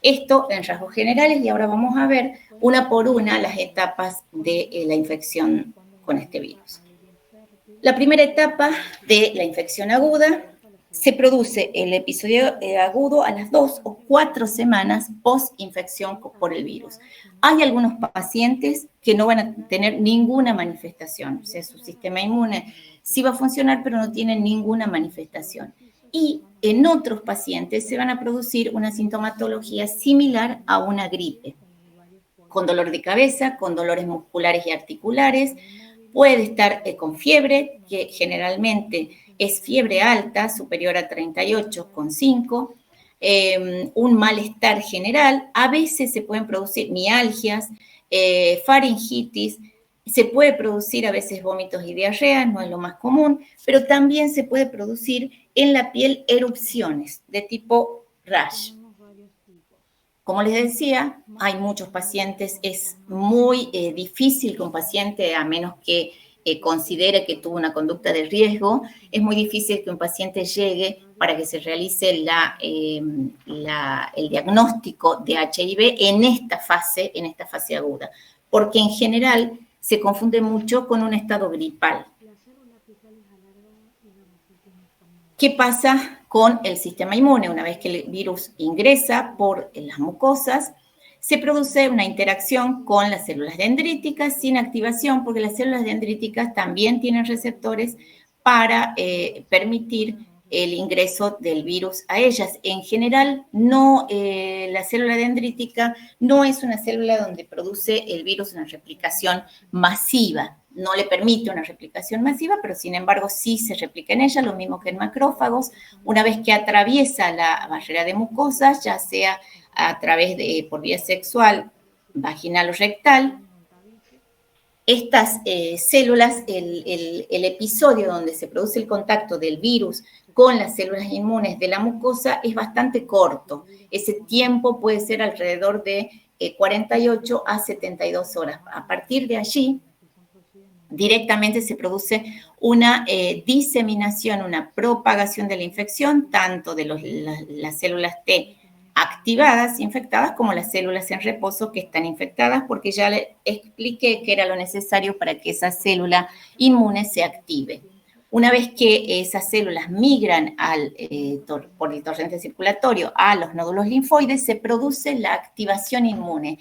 Esto en rasgos generales, y ahora vamos a ver una por una las etapas de la infección con este virus. La primera etapa de la infección aguda se produce el episodio agudo a las 2 o 4 semanas post-infección por el virus. Hay algunos pacientes que no van a tener ninguna manifestación, o sea, su sistema inmune sí va a funcionar, pero no tienen ninguna manifestación. Y en otros pacientes se van a producir una sintomatología similar a una gripe, con dolor de cabeza, con dolores musculares y articulares. Puede estar con fiebre, que generalmente es fiebre alta, superior a 38,5, un malestar general. A veces se pueden producir mialgias, faringitis, se puede producir a veces vómitos y diarrea, no es lo más común, pero también se puede producir en la piel erupciones de tipo rash. Como les decía, hay muchos pacientes, es muy difícil que un paciente, a menos que considere que tuvo una conducta de riesgo, es muy difícil que un paciente llegue para que se realice el diagnóstico de HIV en esta fase aguda, porque en general se confunde mucho con un estado gripal. ¿Qué pasa con el sistema inmune? Una vez que el virus ingresa por las mucosas, se produce una interacción con las células dendríticas sin activación, porque las células dendríticas también tienen receptores para permitir el ingreso del virus a ellas. En general, la célula dendrítica no es una célula donde produce el virus una replicación masiva. No le permite una replicación masiva, pero sin embargo sí se replica en ella, lo mismo que en macrófagos. Una vez que atraviesa la barrera de mucosas, ya sea a través por vía sexual, vaginal o rectal, estas células, el episodio donde se produce el contacto del virus con las células inmunes de la mucosa es bastante corto. Ese tiempo puede ser alrededor de 48 a 72 horas. A partir de allí, directamente se produce una diseminación, una propagación de la infección, tanto de las células T activadas, infectadas, como las células en reposo que están infectadas, porque ya le expliqué que era lo necesario para que esa célula inmune se active. Una vez que esas células migran por el torrente circulatorio a los nódulos linfoides, se produce la activación inmune.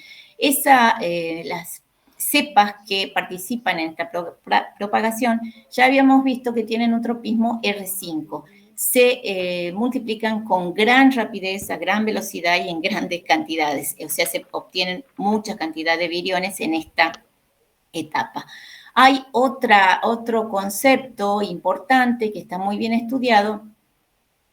Las cepas que participan en esta propagación, ya habíamos visto que tienen un tropismo R5. Se multiplican con gran rapidez, a gran velocidad y en grandes cantidades. O sea, se obtienen mucha cantidad de viriones en esta etapa. Hay otro concepto importante que está muy bien estudiado,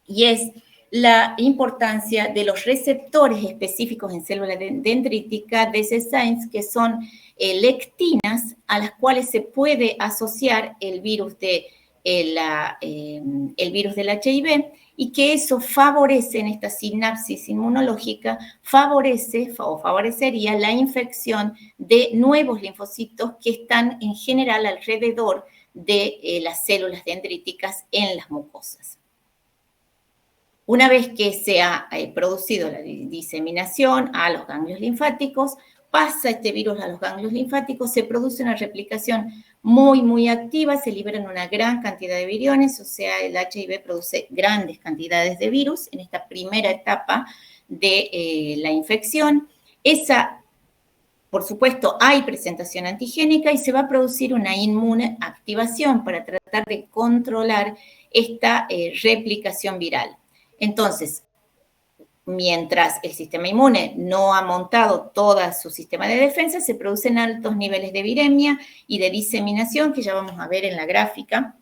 y es la importancia de los receptores específicos en células dendríticas de SESAINS, que son lectinas a las cuales se puede asociar el virus del HIV, y que eso favorece en esta sinapsis inmunológica, favorecería la infección de nuevos linfocitos que están en general alrededor de las células dendríticas en las mucosas. Una vez que se ha producido la diseminación a los ganglios linfáticos, pasa este virus a los ganglios linfáticos, se produce una replicación muy, muy activa, se liberan una gran cantidad de viriones, o sea, el HIV produce grandes cantidades de virus en esta primera etapa de la infección. Esa por supuesto, hay presentación antigénica y se va a producir una inmunoactivación para tratar de controlar esta replicación viral. Entonces, mientras el sistema inmune no ha montado todo su sistema de defensa, se producen altos niveles de viremia y de diseminación, que ya vamos a ver en la gráfica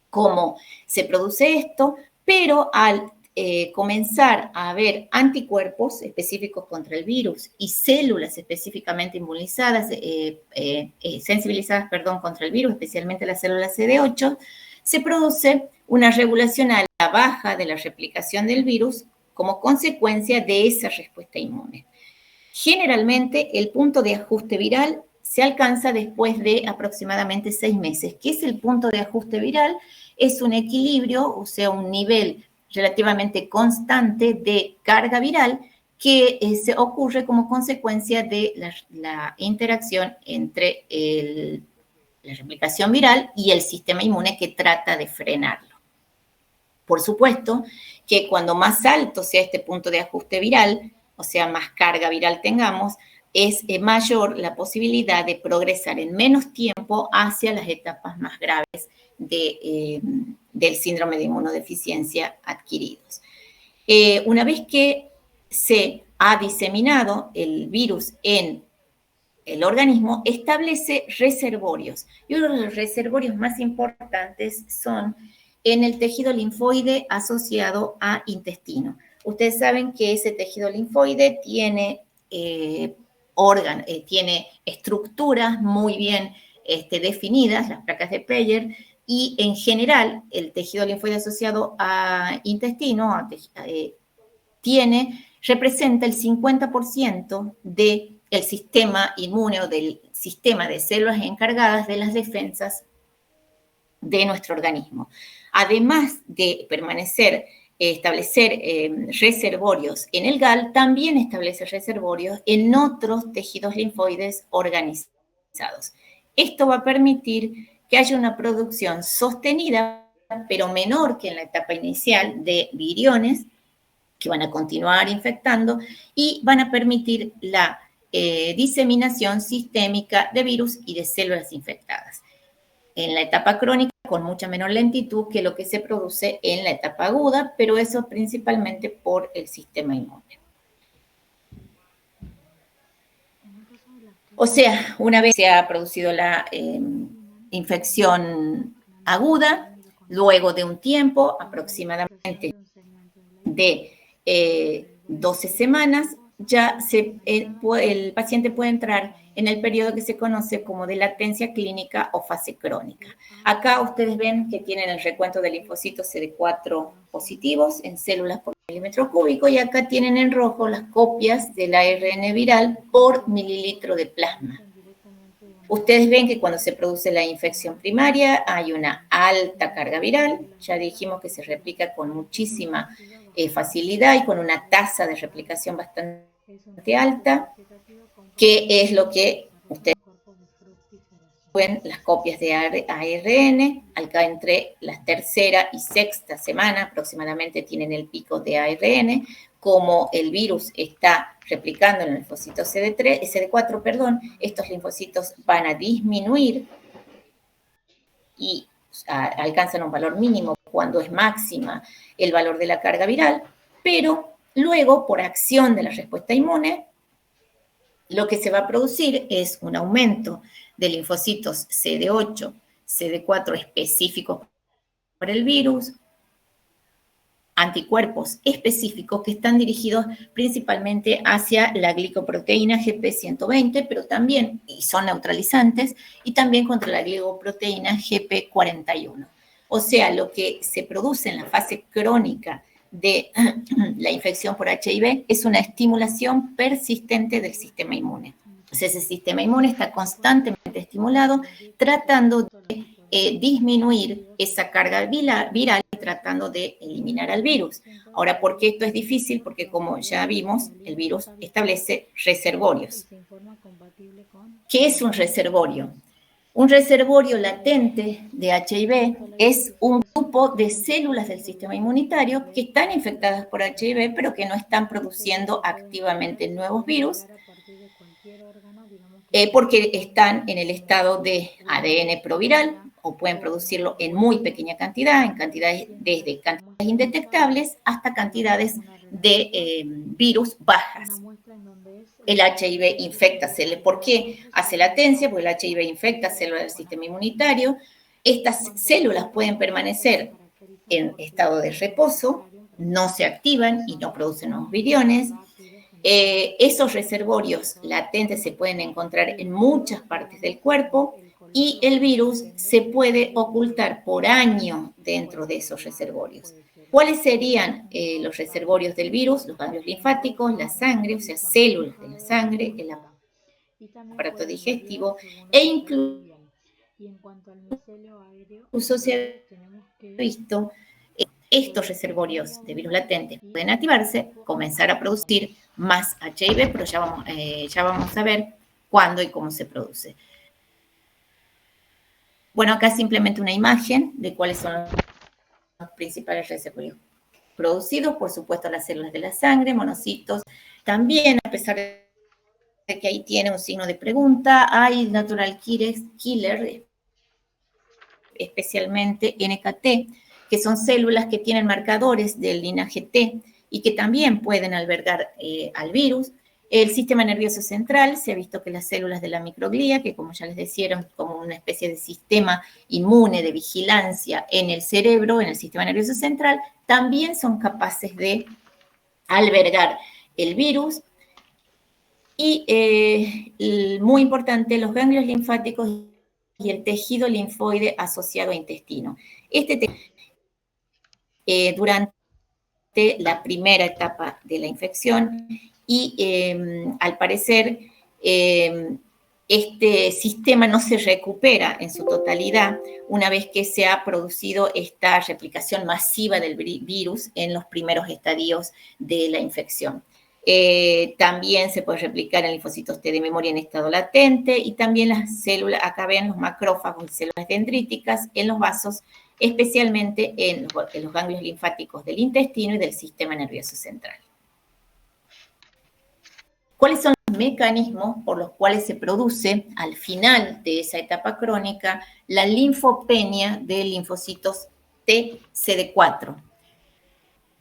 cómo se produce esto, pero al comenzar a haber anticuerpos específicos contra el virus y células específicamente inmunizadas, sensibilizadas, contra el virus, especialmente las células CD8, se produce una regulación a la baja de la replicación del virus como consecuencia de esa respuesta inmune. Generalmente, el punto de ajuste viral se alcanza después de aproximadamente 6 meses. ¿Qué es el punto de ajuste viral? Es un equilibrio, o sea, un nivel relativamente constante de carga viral que se ocurre como consecuencia de la interacción entre la replicación viral y el sistema inmune que trata de frenarlo. Por supuesto que cuando más alto sea este punto de ajuste viral, o sea, más carga viral tengamos, es mayor la posibilidad de progresar en menos tiempo hacia las etapas más graves del síndrome de inmunodeficiencia adquiridos. Una vez que se ha diseminado el virus en el organismo, establece reservorios. Y uno de los reservorios más importantes son en el tejido linfoide asociado a intestino. Ustedes saben que ese tejido linfoide tiene tiene estructuras muy bien definidas, las placas de Peyer, y en general el tejido linfoide asociado a intestino representa el 50% del sistema inmune o del sistema de células encargadas de las defensas de nuestro organismo. Además de establecer reservorios en el GAL, también establece reservorios en otros tejidos linfoides organizados. Esto va a permitir que haya una producción sostenida, pero menor que en la etapa inicial, de viriones que van a continuar infectando y van a permitir la diseminación sistémica de virus y de células infectadas. En la etapa crónica, con mucha menor lentitud que lo que se produce en la etapa aguda, pero eso principalmente por el sistema inmune. O sea, una vez se ha producido la infección aguda, luego de un tiempo aproximadamente de 12 semanas, ya el paciente puede entrar en el periodo que se conoce como de latencia clínica o fase crónica. Acá ustedes ven que tienen el recuento de linfocitos CD4 positivos en células por milímetro cúbico y acá tienen en rojo las copias del ARN viral por mililitro de plasma. Ustedes ven que cuando se produce la infección primaria hay una alta carga viral, ya dijimos que se replica con muchísima facilidad y con una tasa de replicación bastante alta, que es lo que ustedes ven, las copias de ARN, acá entre la tercera y sexta semana aproximadamente tienen el pico de ARN, como el virus está replicando en el linfocito CD4, estos linfocitos van a disminuir y alcanzan un valor mínimo cuando es máxima el valor de la carga viral, pero luego, por acción de la respuesta inmune, lo que se va a producir es un aumento de linfocitos CD8, CD4 específicos para el virus, anticuerpos específicos que están dirigidos principalmente hacia la glicoproteína GP120, pero también, y son neutralizantes, y también contra la glicoproteína GP41. O sea, lo que se produce en la fase crónica de la infección por HIV es una estimulación persistente del sistema inmune. O sea, ese sistema inmune está constantemente estimulado, tratando de disminuir esa carga viral y tratando de eliminar al virus. Ahora, ¿por qué esto es difícil? Porque como ya vimos, el virus establece reservorios. ¿Qué es un reservorio? Un reservorio latente de HIV es un grupo de células del sistema inmunitario que están infectadas por HIV, pero que no están produciendo activamente nuevos virus porque están en el estado de ADN proviral o pueden producirlo en muy pequeña cantidad, en cantidades desde cantidades indetectables hasta cantidades de virus bajas. El HIV infecta células. ¿Por qué hace latencia? Porque el HIV infecta células del sistema inmunitario. Estas células pueden permanecer en estado de reposo, no se activan y no producen nuevos viriones. Esos reservorios latentes se pueden encontrar en muchas partes del cuerpo y el virus se puede ocultar por años dentro de esos reservorios. ¿Cuáles serían los reservorios del virus? Los ganglios linfáticos, la sangre, o sea, células de la sangre, el aparato digestivo e incluso se ha visto estos reservorios de virus latentes pueden activarse, comenzar a producir más HIV, pero ya vamos a ver cuándo y cómo se produce. Bueno, acá simplemente una imagen de cuáles son los principales reservorios producidos, por supuesto las células de la sangre, monocitos. También, a pesar de que ahí tiene un signo de pregunta, hay natural killer, especialmente NKT, que son células que tienen marcadores del linaje T y que también pueden albergar al virus. El sistema nervioso central, se ha visto que las células de la microglía, que como ya les decía, eran como una especie de sistema inmune de vigilancia en el cerebro, en el sistema nervioso central, también son capaces de albergar el virus. Y muy importante, los ganglios linfáticos y el tejido linfoide asociado a intestino. Durante la primera etapa de la infección y al parecer este sistema no se recupera en su totalidad una vez que se ha producido esta replicación masiva del virus en los primeros estadios de la infección. También se puede replicar en linfocitos T de memoria en estado latente y también las células, acá ven los macrófagos y células dendríticas en los vasos, especialmente en los ganglios linfáticos del intestino y del sistema nervioso central. ¿Cuáles son los mecanismos por los cuales se produce al final de esa etapa crónica la linfopenia de linfocitos T CD4?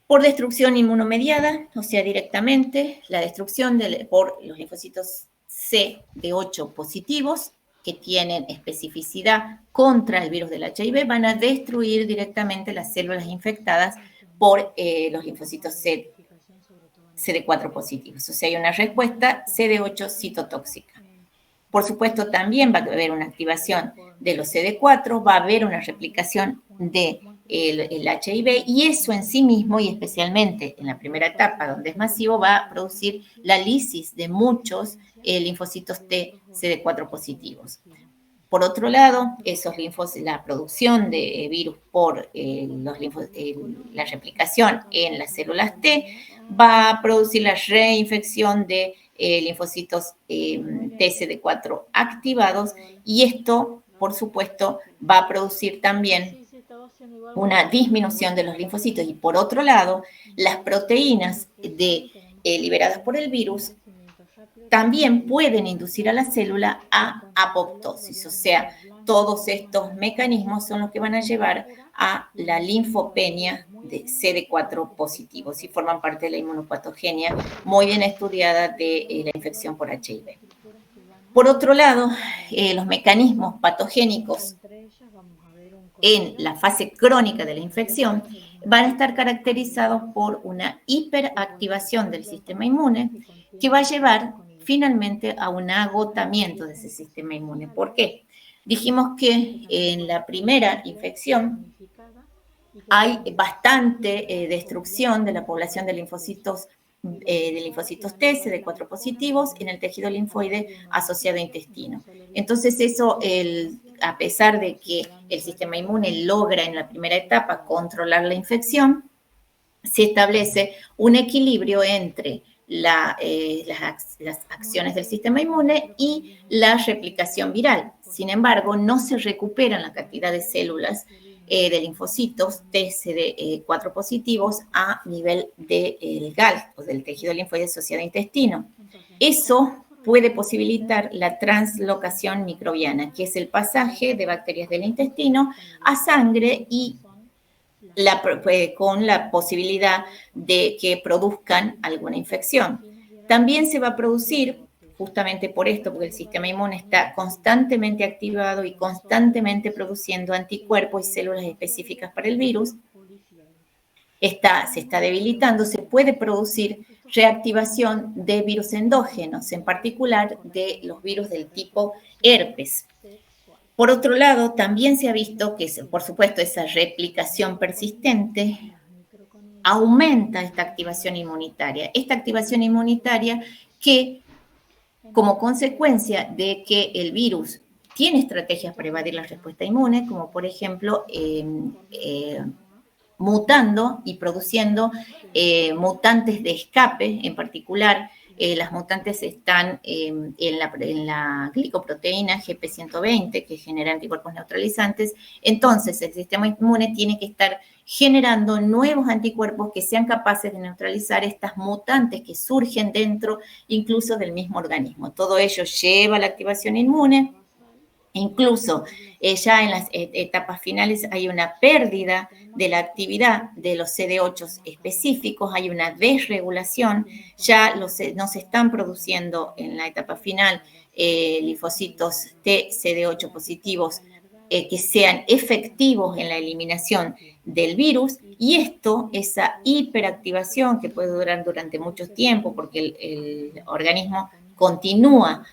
Por destrucción inmunomediada, o sea, directamente, la destrucción por los linfocitos CD8 positivos, que tienen especificidad contra el virus del HIV, van a destruir directamente las células infectadas por los linfocitos CD4 positivos. O sea, hay una respuesta CD8 citotóxica. Por supuesto, también va a haber una activación de los CD4, va a haber una replicación del HIV y eso en sí mismo, y especialmente en la primera etapa donde es masivo, va a producir la lisis de muchos linfocitos T CD4 positivos. Por otro lado, la producción de virus por la replicación en las células T va a producir la reinfección de linfocitos TCD4 activados y esto, por supuesto, va a producir también una disminución de los linfocitos. Y por otro lado, las proteínas liberadas por el virus también pueden inducir a la célula a apoptosis, o sea, todos estos mecanismos son los que van a llevar a la linfopenia de CD4 positivos y forman parte de la inmunopatogenia muy bien estudiada de la infección por HIV. Por otro lado, los mecanismos patogénicos en la fase crónica de la infección van a estar caracterizados por una hiperactivación del sistema inmune que va a llevar finalmente a un agotamiento de ese sistema inmune. ¿Por qué? Dijimos que en la primera infección hay bastante destrucción de la población de linfocitos T, CD4 positivos, en el tejido linfoide asociado a intestino. Entonces eso, a pesar de que el sistema inmune logra en la primera etapa controlar la infección, se establece un equilibrio entre las acciones del sistema inmune y la replicación viral. Sin embargo, no se recuperan la cantidad de células de linfocitos TCD4 positivos a nivel del GAL, o del tejido linfoide asociado a intestino. Eso puede posibilitar la translocación microbiana, que es el pasaje de bacterias del intestino a sangre y con la posibilidad de que produzcan alguna infección. También se va a producir, justamente por esto, porque el sistema inmune está constantemente activado y constantemente produciendo anticuerpos y células específicas para el virus, se está debilitando, se puede producir reactivación de virus endógenos, en particular de los virus del tipo herpes. Por otro lado, también se ha visto que, por supuesto, esa replicación persistente aumenta esta activación inmunitaria. Esta activación inmunitaria que, como consecuencia de que el virus tiene estrategias para evadir la respuesta inmune, como por ejemplo mutando y produciendo mutantes de escape, en particular las mutantes están en la glicoproteína GP120, que genera anticuerpos neutralizantes. Entonces, el sistema inmune tiene que estar generando nuevos anticuerpos que sean capaces de neutralizar estas mutantes que surgen dentro incluso del mismo organismo. Todo ello lleva a la activación inmune. Incluso ya en las etapas finales hay una pérdida de la actividad de los CD8 específicos, hay una desregulación, ya no se están produciendo en la etapa final linfocitos T CD8 positivos que sean efectivos en la eliminación del virus, y esto, esa hiperactivación que puede durar durante mucho tiempo porque el organismo continúa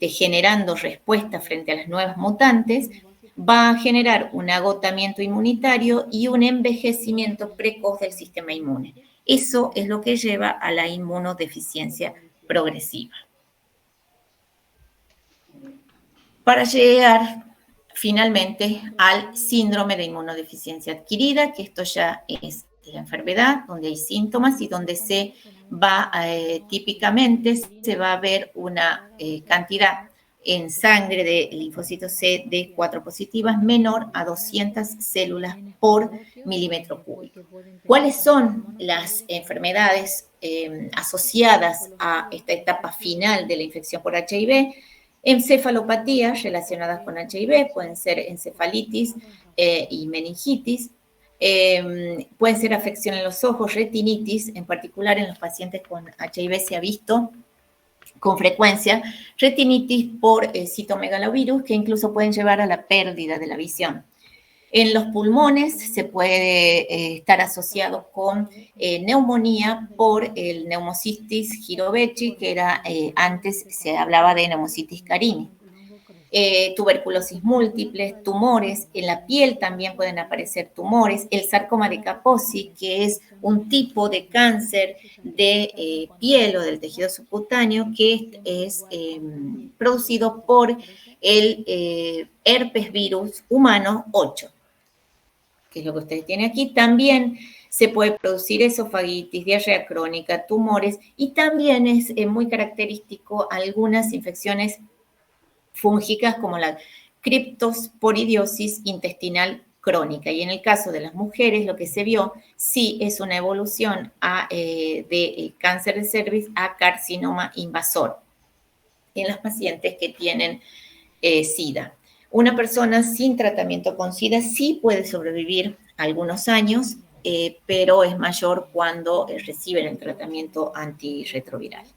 generando respuesta frente a las nuevas mutantes, va a generar un agotamiento inmunitario y un envejecimiento precoz del sistema inmune. Eso es lo que lleva a la inmunodeficiencia progresiva. Para llegar finalmente al síndrome de inmunodeficiencia adquirida, que esto ya es la enfermedad, donde hay síntomas y donde se va, típicamente se va a ver una cantidad en sangre de linfocitos CD4 positivas menor a 200 células por milímetro cúbico. ¿Cuáles son las enfermedades asociadas a esta etapa final de la infección por HIV? Encefalopatías relacionadas con HIV, pueden ser encefalitis y meningitis, pueden ser afección en los ojos, retinitis, en particular en los pacientes con HIV se ha visto con frecuencia retinitis por citomegalovirus, que incluso pueden llevar a la pérdida de la visión. En los pulmones se puede estar asociado con neumonía por el Pneumocystis jirovecii, que era antes se hablaba de Pneumocystis carini. Tuberculosis múltiple, tumores, en la piel también pueden aparecer tumores, el sarcoma de Kaposi, que es un tipo de cáncer de piel o del tejido subcutáneo que es producido por el herpes virus humano 8, que es lo que ustedes tienen aquí. También se puede producir esofagitis, diarrea crónica, tumores, y también es muy característico algunas infecciones fúngicas como la criptosporidiosis intestinal crónica. Y en el caso de las mujeres, lo que se vio sí es una evolución de cáncer de cervix a carcinoma invasor en las pacientes que tienen SIDA. Una persona sin tratamiento con SIDA sí puede sobrevivir algunos años, pero es mayor cuando reciben el tratamiento antirretroviral.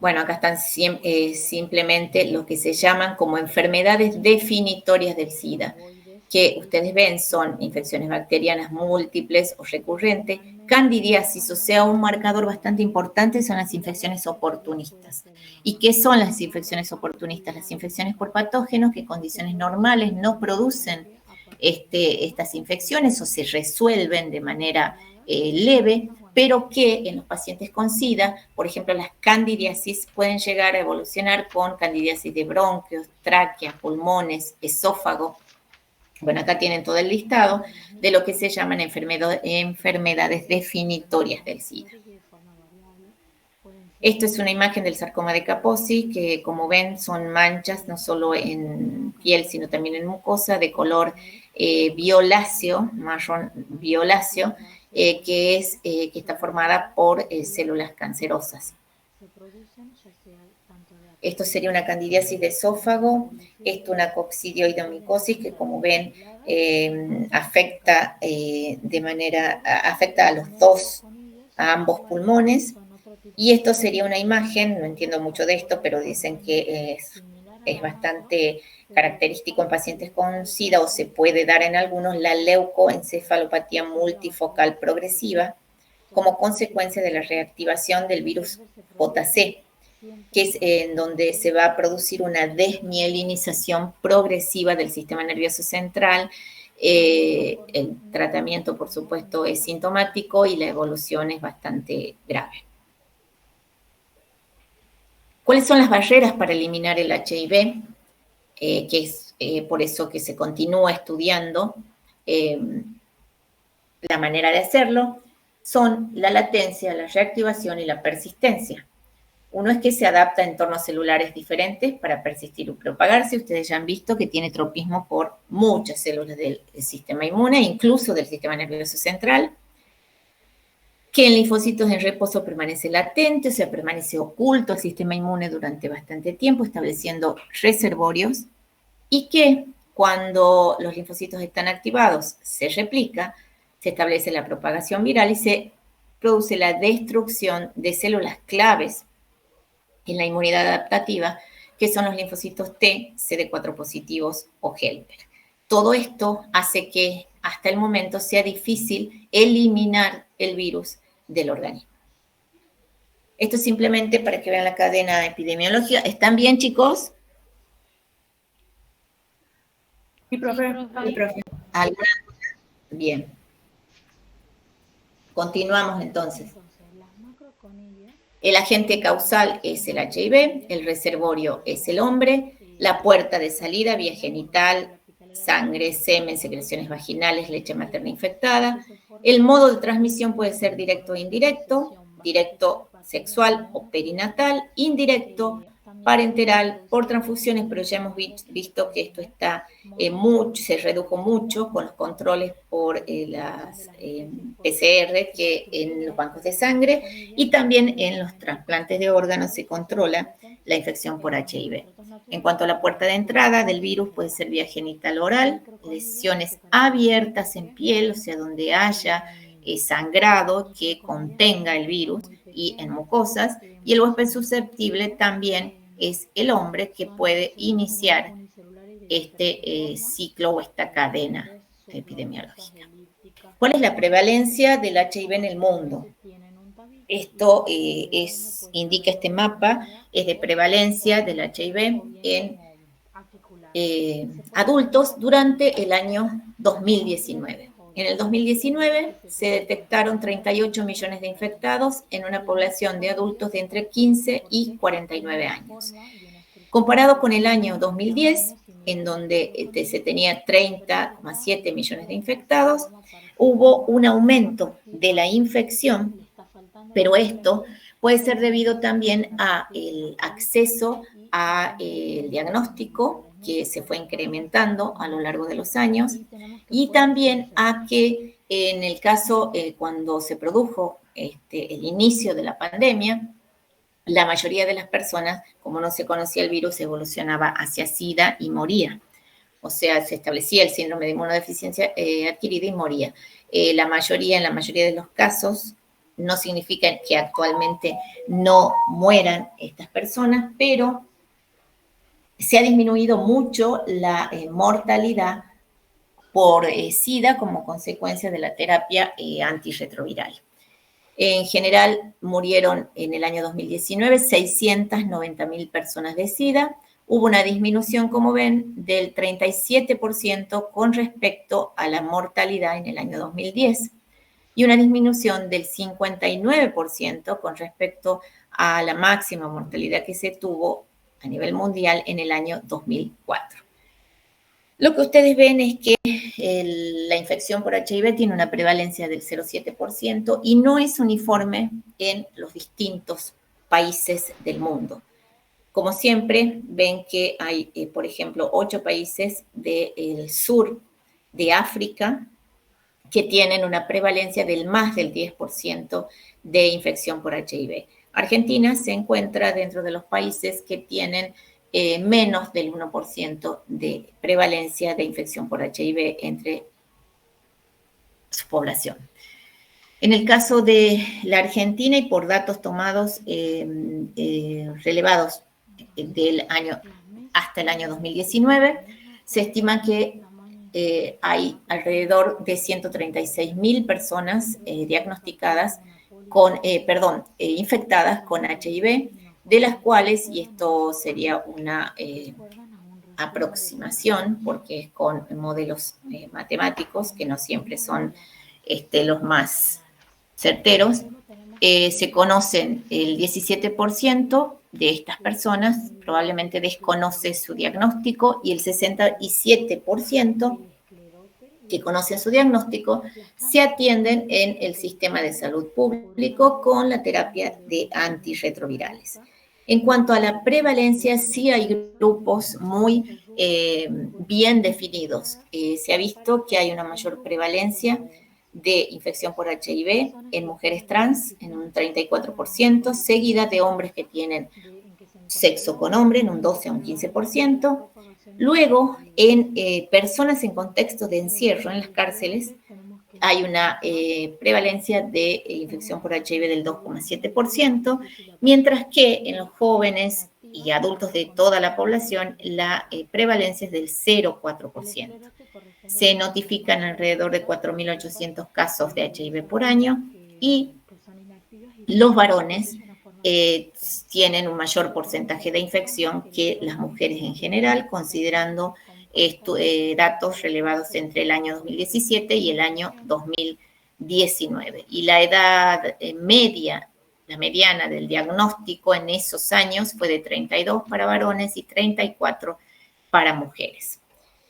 Bueno, acá están simplemente lo que se llaman como enfermedades definitorias del SIDA, que ustedes ven son infecciones bacterianas múltiples o recurrentes, candidiasis, o sea, un marcador bastante importante son las infecciones oportunistas. ¿Y qué son las infecciones oportunistas? Las infecciones por patógenos que en condiciones normales no producen estas infecciones o se resuelven de manera leve, pero que en los pacientes con SIDA, por ejemplo, las candidiasis pueden llegar a evolucionar con candidiasis de bronquios, tráquea, pulmones, esófago. Bueno, acá tienen todo el listado de lo que se llaman enfermedades definitorias del SIDA. Esto es una imagen del sarcoma de Kaposi, que como ven son manchas no solo en piel, sino también en mucosa, de color violáceo, marrón violáceo, que está formada por células cancerosas. Esto sería una candidiasis de esófago, esto una coccidioidomicosis que, como ven, afecta a ambos pulmones. Y esto sería una imagen, no entiendo mucho de esto, pero dicen que es bastante característico en pacientes con SIDA, o se puede dar en algunos, la leucoencefalopatía multifocal progresiva como consecuencia de la reactivación del virus JC, que es en donde se va a producir una desmielinización progresiva del sistema nervioso central. El tratamiento, por supuesto, es sintomático y la evolución es bastante grave. ¿Cuáles son las barreras para eliminar el HIV? Que es por eso que se continúa estudiando la manera de hacerlo, son la latencia, la reactivación y la persistencia. Uno es que se adapta a entornos celulares diferentes para persistir o propagarse. Ustedes ya han visto que tiene tropismo por muchas células del sistema inmune, incluso del sistema nervioso central, que en linfocitos en reposo permanece latente, o sea, permanece oculto al sistema inmune durante bastante tiempo, estableciendo reservorios, y que cuando los linfocitos están activados, se replica, se establece la propagación viral y se produce la destrucción de células claves en la inmunidad adaptativa, que son los linfocitos T, CD4 positivos o helper. Todo esto hace que hasta el momento sea difícil eliminar el virus del organismo. Esto es simplemente para que vean la cadena epidemiológica. ¿Están bien, chicos? Sí, profe. Sí, profe. ¿Alguna? Bien. Continuamos entonces. El agente causal es el HIV, el reservorio es el hombre, la puerta de salida, vía genital, sangre, semen, secreciones vaginales, leche materna infectada. El modo de transmisión puede ser directo o indirecto, directo sexual o perinatal, indirecto parenteral, por transfusiones, pero ya hemos visto que esto está se redujo mucho con los controles por las PCR que en los bancos de sangre, y también en los trasplantes de órganos se controla la infección por HIV. En cuanto a la puerta de entrada del virus, puede ser vía genital oral, lesiones abiertas en piel, o sea, donde haya sangrado que contenga el virus, y en mucosas, y el huésped susceptible también es el hombre, que puede iniciar este ciclo o esta cadena epidemiológica. ¿Cuál es la prevalencia del HIV en el mundo? Esto indica este mapa, es de prevalencia del HIV en adultos durante el año 2019. En el 2019 se detectaron 38 millones de infectados en una población de adultos de entre 15 y 49 años. Comparado con el año 2010, en donde se tenía 30,7 millones de infectados, hubo un aumento de la infección, pero esto puede ser debido también al acceso al diagnóstico, que se fue incrementando a lo largo de los años, y también a que en el caso cuando se produjo el inicio de la pandemia, la mayoría de las personas, como no se conocía el virus, evolucionaba hacia SIDA y moría. O sea, se establecía el síndrome de inmunodeficiencia adquirida y moría. En la mayoría de los casos, no significa que actualmente no mueran estas personas, pero se ha disminuido mucho la mortalidad por SIDA como consecuencia de la terapia antirretroviral. En general, murieron en el año 2019 690.000 personas de SIDA. Hubo una disminución, como ven, del 37% con respecto a la mortalidad en el año 2010, y una disminución del 59% con respecto a la máxima mortalidad que se tuvo a nivel mundial en el año 2004. Lo que ustedes ven es que la infección por HIV tiene una prevalencia del 0,7% y no es uniforme en los distintos países del mundo. Como siempre, ven que hay, por ejemplo, 8 países del sur de África que tienen una prevalencia del más del 10% de infección por HIV. Argentina se encuentra dentro de los países que tienen menos del 1% de prevalencia de infección por HIV entre su población. En el caso de la Argentina, y por datos tomados relevados del año hasta el año 2019, se estima que hay alrededor de 136.000 personas diagnosticadas infectadas con HIV, de las cuales, y esto sería una aproximación, porque es con modelos matemáticos, que no siempre son los más certeros, se conocen el 17% de estas personas, probablemente desconoce su diagnóstico, y el 67% que conocen su diagnóstico se atienden en el sistema de salud público con la terapia de antirretrovirales. En cuanto a la prevalencia, sí hay grupos muy bien definidos. Se ha visto que hay una mayor prevalencia de infección por HIV en mujeres trans en un 34%, seguida de hombres que tienen sexo con hombre en un 12 a un 15%. Luego, en personas en contexto de encierro en las cárceles, hay una prevalencia de infección por HIV del 2,7%, mientras que en los jóvenes y adultos de toda la población la prevalencia es del 0,4%. Se notifican alrededor de 4.800 casos de HIV por año, y los varones tienen un mayor porcentaje de infección que las mujeres en general, considerando datos relevados entre el año 2017 y el año 2019. Y la edad media, la mediana del diagnóstico en esos años fue de 32 para varones y 34 para mujeres.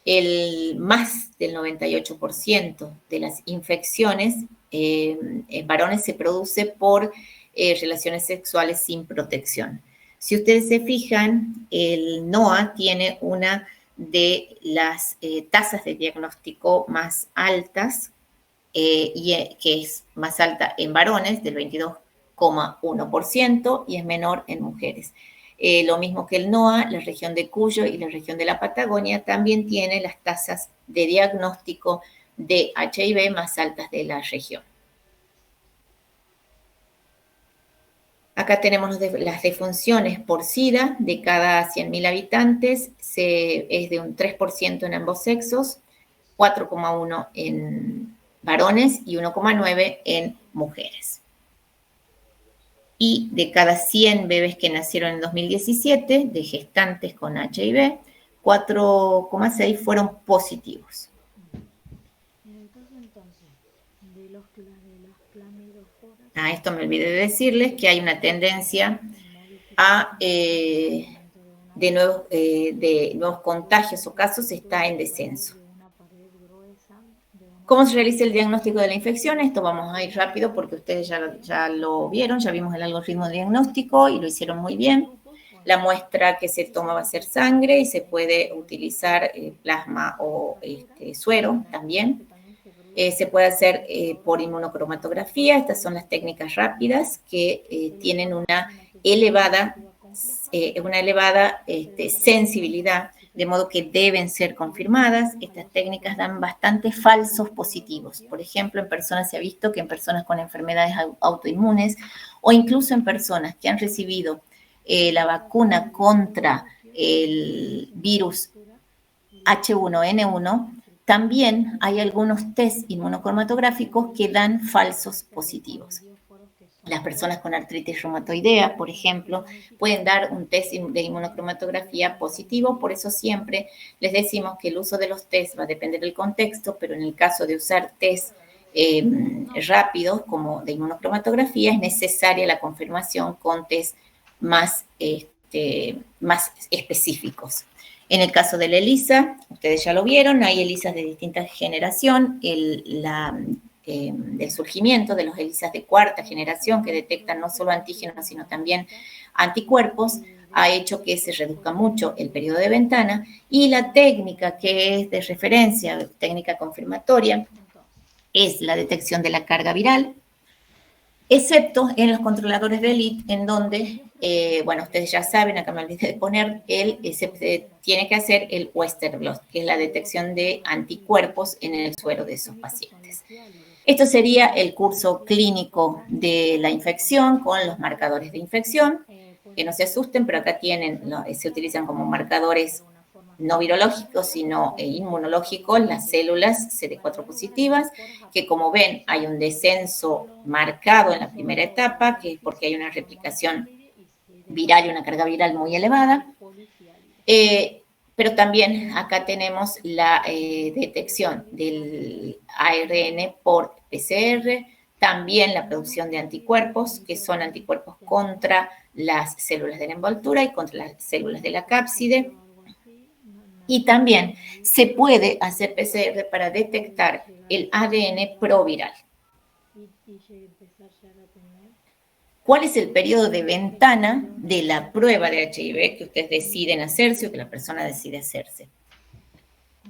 El más del 98% de las infecciones en varones se produce por relaciones sexuales sin protección. Si ustedes se fijan, el NOA tiene una de las tasas de diagnóstico más altas, que es más alta en varones, del 22,1%, y es menor en mujeres. Lo mismo que el NOA, la región de Cuyo y la región de la Patagonia también tiene las tasas de diagnóstico de HIV más altas de la región. Acá tenemos las defunciones por SIDA de cada 100.000 habitantes, es de un 3% en ambos sexos, 4,1% en varones y 1,9% en mujeres. Y de cada 100 bebés que nacieron en 2017, de gestantes con HIV, 4,6 fueron positivos. Esto me olvidé de decirles que hay una tendencia de nuevos contagios o casos, está en descenso. ¿Cómo se realiza el diagnóstico de la infección? Esto vamos a ir rápido porque ustedes ya lo vieron, ya vimos el algoritmo de diagnóstico y lo hicieron muy bien. La muestra que se toma va a ser sangre y se puede utilizar plasma o suero también. Se puede hacer por inmunocromatografía. Estas son las técnicas rápidas que tienen una elevada sensibilidad, de modo que deben ser confirmadas. Estas técnicas dan bastantes falsos positivos. Por ejemplo, en personas se ha visto que en personas con enfermedades autoinmunes o incluso en personas que han recibido la vacuna contra el virus H1N1, también hay algunos test inmunocromatográficos que dan falsos positivos. Las personas con artritis reumatoidea, por ejemplo, pueden dar un test de inmunocromatografía positivo. Por eso siempre les decimos que el uso de los test va a depender del contexto, pero en el caso de usar test rápidos como de inmunocromatografía es necesaria la confirmación con test más específicos. En el caso de la ELISA, ustedes ya lo vieron, hay ELISAs de distinta generación. Del surgimiento de los ELISAs de cuarta generación, que detectan no solo antígenos, sino también anticuerpos, ha hecho que se reduzca mucho el periodo de ventana, y la técnica que es de referencia, técnica confirmatoria, es la detección de la carga viral, excepto en los controladores de ELIT, en donde, bueno, ustedes ya saben, acá me olvidé de poner, se tiene que hacer el Western blot, que es la detección de anticuerpos en el suero de esos pacientes. Esto sería el curso clínico de la infección con los marcadores de infección, que no se asusten, pero acá se utilizan como marcadores no virológicos, sino inmunológicos, las células CD4 positivas, que como ven hay un descenso marcado en la primera etapa, que es porque hay una replicación viral y una carga viral muy elevada. Pero también acá tenemos la detección del ARN por PCR, también la producción de anticuerpos, que son anticuerpos contra las células de la envoltura y contra las células de la cápside. Y también se puede hacer PCR para detectar el ADN proviral. ¿Cuál es el periodo de ventana de la prueba de HIV que ustedes deciden hacerse o que la persona decide hacerse?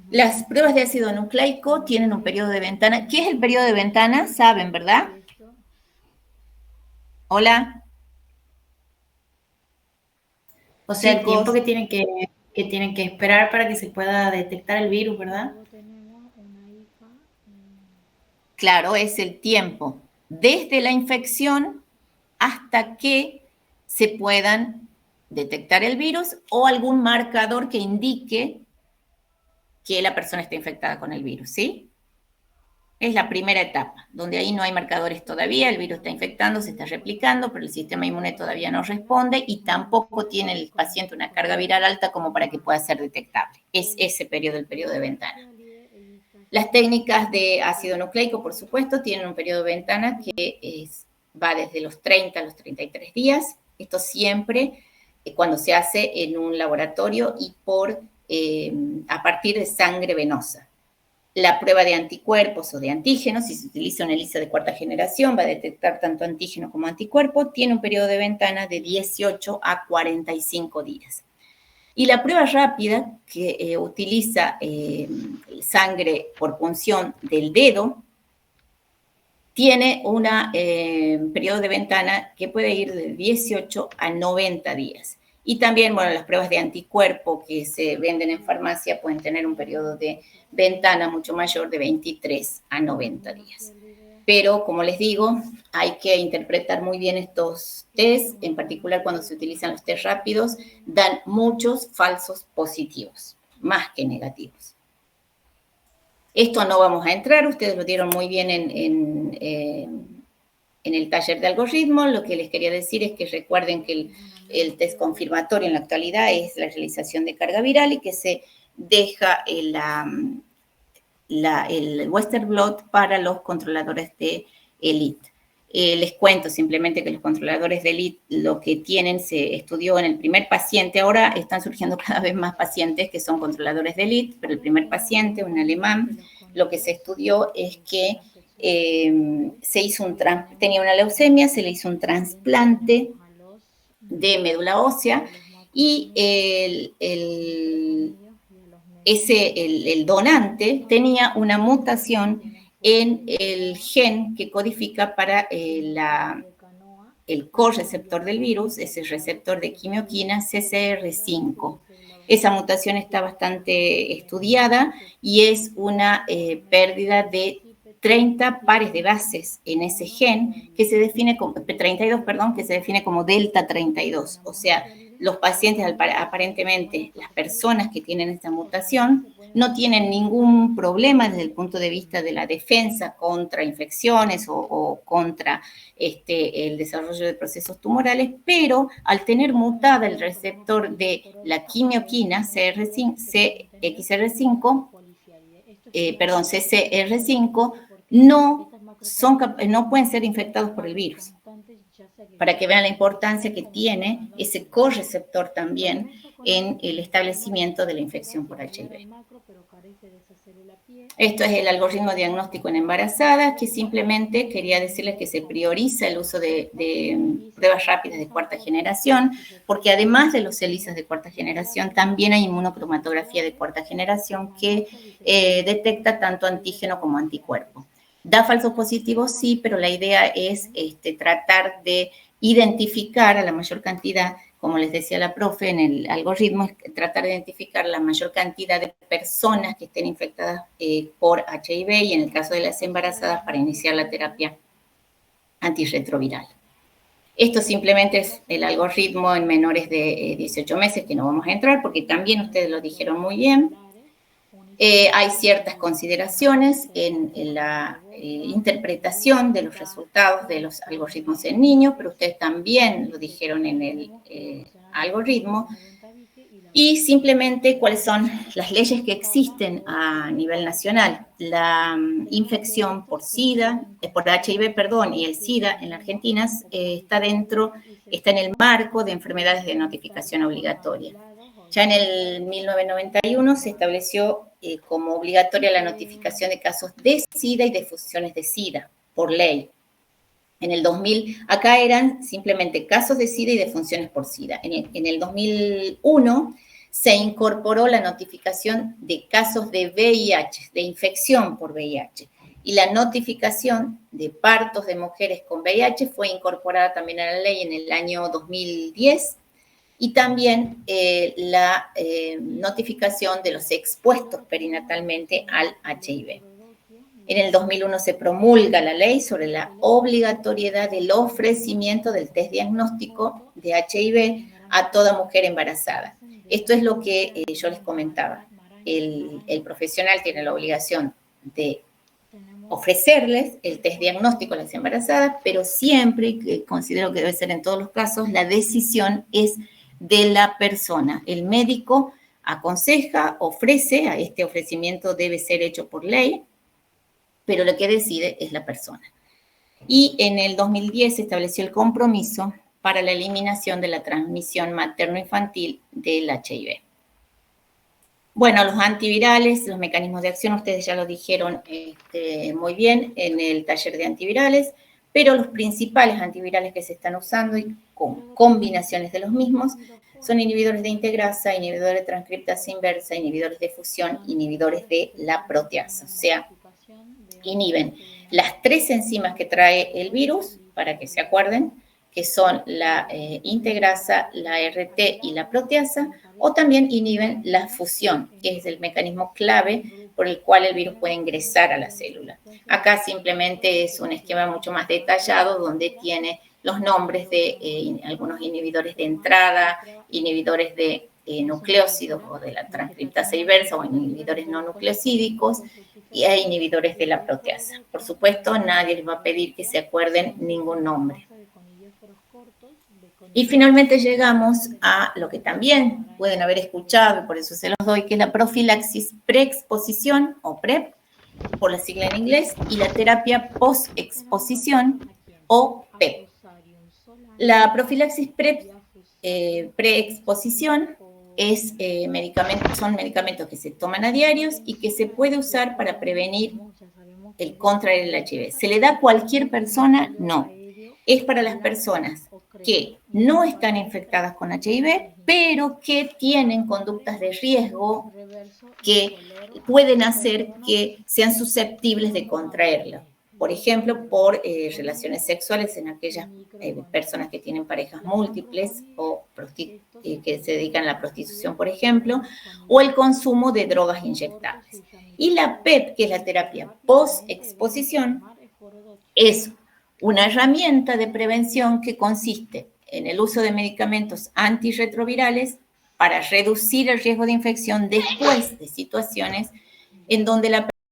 Las pruebas de ácido nucleico tienen un periodo de ventana. ¿Qué es el periodo de ventana? Saben, ¿verdad? Hola. O sea, el tiempo Chicos. que tienen que esperar para que se pueda detectar el virus, ¿verdad? Claro, es el tiempo desde la infección hasta que se puedan detectar el virus o algún marcador que indique que la persona está infectada con el virus, ¿sí? Es la primera etapa, donde ahí no hay marcadores todavía, el virus está infectando, se está replicando, pero el sistema inmune todavía no responde y tampoco tiene el paciente una carga viral alta como para que pueda ser detectable. Es ese periodo, el periodo de ventana. Las técnicas de ácido nucleico, por supuesto, tienen un periodo de ventana que va desde los 30 a los 33 días. Esto siempre cuando se hace en un laboratorio y a partir de sangre venosa. La prueba de anticuerpos o de antígenos, si se utiliza una ELISA de cuarta generación, va a detectar tanto antígeno como anticuerpo, tiene un periodo de ventana de 18 a 45 días. Y la prueba rápida, que utiliza sangre por punción del dedo, tiene un periodo de ventana que puede ir de 18 a 90 días. Y también, bueno, las pruebas de anticuerpo que se venden en farmacia pueden tener un periodo de ventana mucho mayor de 23 a 90 días. Pero, como les digo, hay que interpretar muy bien estos test, en particular cuando se utilizan los test rápidos, dan muchos falsos positivos, más que negativos. Esto no vamos a entrar, ustedes lo dieron muy bien en el taller de algoritmos. Lo que les quería decir es que recuerden que el test confirmatorio en la actualidad es la realización de carga viral y que se deja el Western blot para los controladores de ELIT. Les cuento simplemente que los controladores de ELIT lo que tienen se estudió en el primer paciente. Ahora están surgiendo cada vez más pacientes que son controladores de ELIT, pero el primer paciente, un alemán, lo que se estudió es que tenía una leucemia, se le hizo un trasplante de médula ósea y el donante tenía una mutación en el gen que codifica para el correceptor del virus, ese receptor de quimioquina CCR5. Esa mutación está bastante estudiada y es una pérdida de 30 pares de bases en ese gen que se define como 32, perdón, que se define como delta 32. O sea, los pacientes, aparentemente, las personas que tienen esta mutación, no tienen ningún problema desde el punto de vista de la defensa contra infecciones o contra el desarrollo de procesos tumorales, pero al tener mutada el receptor de la quimioquina CCR5, no pueden ser infectados por el virus. Para que vean la importancia que tiene ese correceptor también en el establecimiento de la infección por HIV. Esto es el algoritmo diagnóstico en embarazadas, que simplemente quería decirles que se prioriza el uso de pruebas rápidas de cuarta generación, porque además de los ELISAs de cuarta generación, también hay inmunocromatografía de cuarta generación que detecta tanto antígeno como anticuerpo. Da falsos positivos, sí, pero la idea es tratar de identificar a la mayor cantidad, como les decía la profe, en el algoritmo, es tratar de identificar la mayor cantidad de personas que estén infectadas por HIV y en el caso de las embarazadas para iniciar la terapia antirretroviral. Esto simplemente es el algoritmo en menores de 18 meses, que no vamos a entrar porque también ustedes lo dijeron muy bien. Hay ciertas consideraciones en la interpretación de los resultados de los algoritmos en niños, pero ustedes también lo dijeron en el algoritmo. Y simplemente cuáles son las leyes que existen a nivel nacional. La infección por SIDA, por HIV, perdón, y el SIDA en la Argentina está en el marco de enfermedades de notificación obligatoria. Ya en el 1991 se estableció como obligatoria la notificación de casos de SIDA y de fusiones de SIDA por ley. En el 2000, acá eran simplemente casos de SIDA y defunciones por SIDA. En el 2001 se incorporó la notificación de casos de VIH, de infección por VIH. Y la notificación de partos de mujeres con VIH fue incorporada también a la ley en el año 2010. Y también la notificación de los expuestos perinatalmente al HIV. En el 2001 se promulga la ley sobre la obligatoriedad del ofrecimiento del test diagnóstico de HIV a toda mujer embarazada. Esto es lo que yo les comentaba. El profesional tiene la obligación de ofrecerles el test diagnóstico a las embarazadas, pero siempre, que considero que debe ser en todos los casos, la decisión es de la persona. El médico aconseja, ofrece, a este ofrecimiento debe ser hecho por ley, pero lo que decide es la persona. Y en el 2010 se estableció el compromiso para la eliminación de la transmisión materno-infantil del HIV. Bueno, los antivirales, los mecanismos de acción, ustedes ya lo dijeron muy bien en el taller de antivirales, pero los principales antivirales que se están usando y con combinaciones de los mismos son inhibidores de integrasa, inhibidores de transcriptasa inversa, inhibidores de fusión, inhibidores de la proteasa, o sea, inhiben las 3 enzimas que trae el virus, para que se acuerden, que son la integrasa, la RT y la proteasa, o también inhiben la fusión, que es el mecanismo clave por el cual el virus puede ingresar a la célula. Acá simplemente es un esquema mucho más detallado donde tiene los nombres de algunos inhibidores de entrada, inhibidores de nucleócidos o de la transcriptasa inversa o inhibidores no nucleosídicos y hay inhibidores de la proteasa. Por supuesto, nadie les va a pedir que se acuerden ningún nombre. Y finalmente llegamos a lo que también pueden haber escuchado, y por eso se los doy, que es la profilaxis preexposición, o PrEP, por la sigla en inglés, y la terapia postexposición, o PEP. La profilaxis preexposición son medicamentos que se toman a diarios y que se puede usar para prevenir el contraer el HIV. ¿Se le da a cualquier persona? No. Es para las personas que no están infectadas con HIV, pero que tienen conductas de riesgo que pueden hacer que sean susceptibles de contraerlo. Por ejemplo, por relaciones sexuales en aquellas personas que tienen parejas múltiples o que se dedican a la prostitución, por ejemplo, o el consumo de drogas inyectables. Y la PEP, que es la terapia post-exposición, es una herramienta de prevención que consiste en el uso de medicamentos antirretrovirales para reducir el riesgo de infección después de situaciones en donde la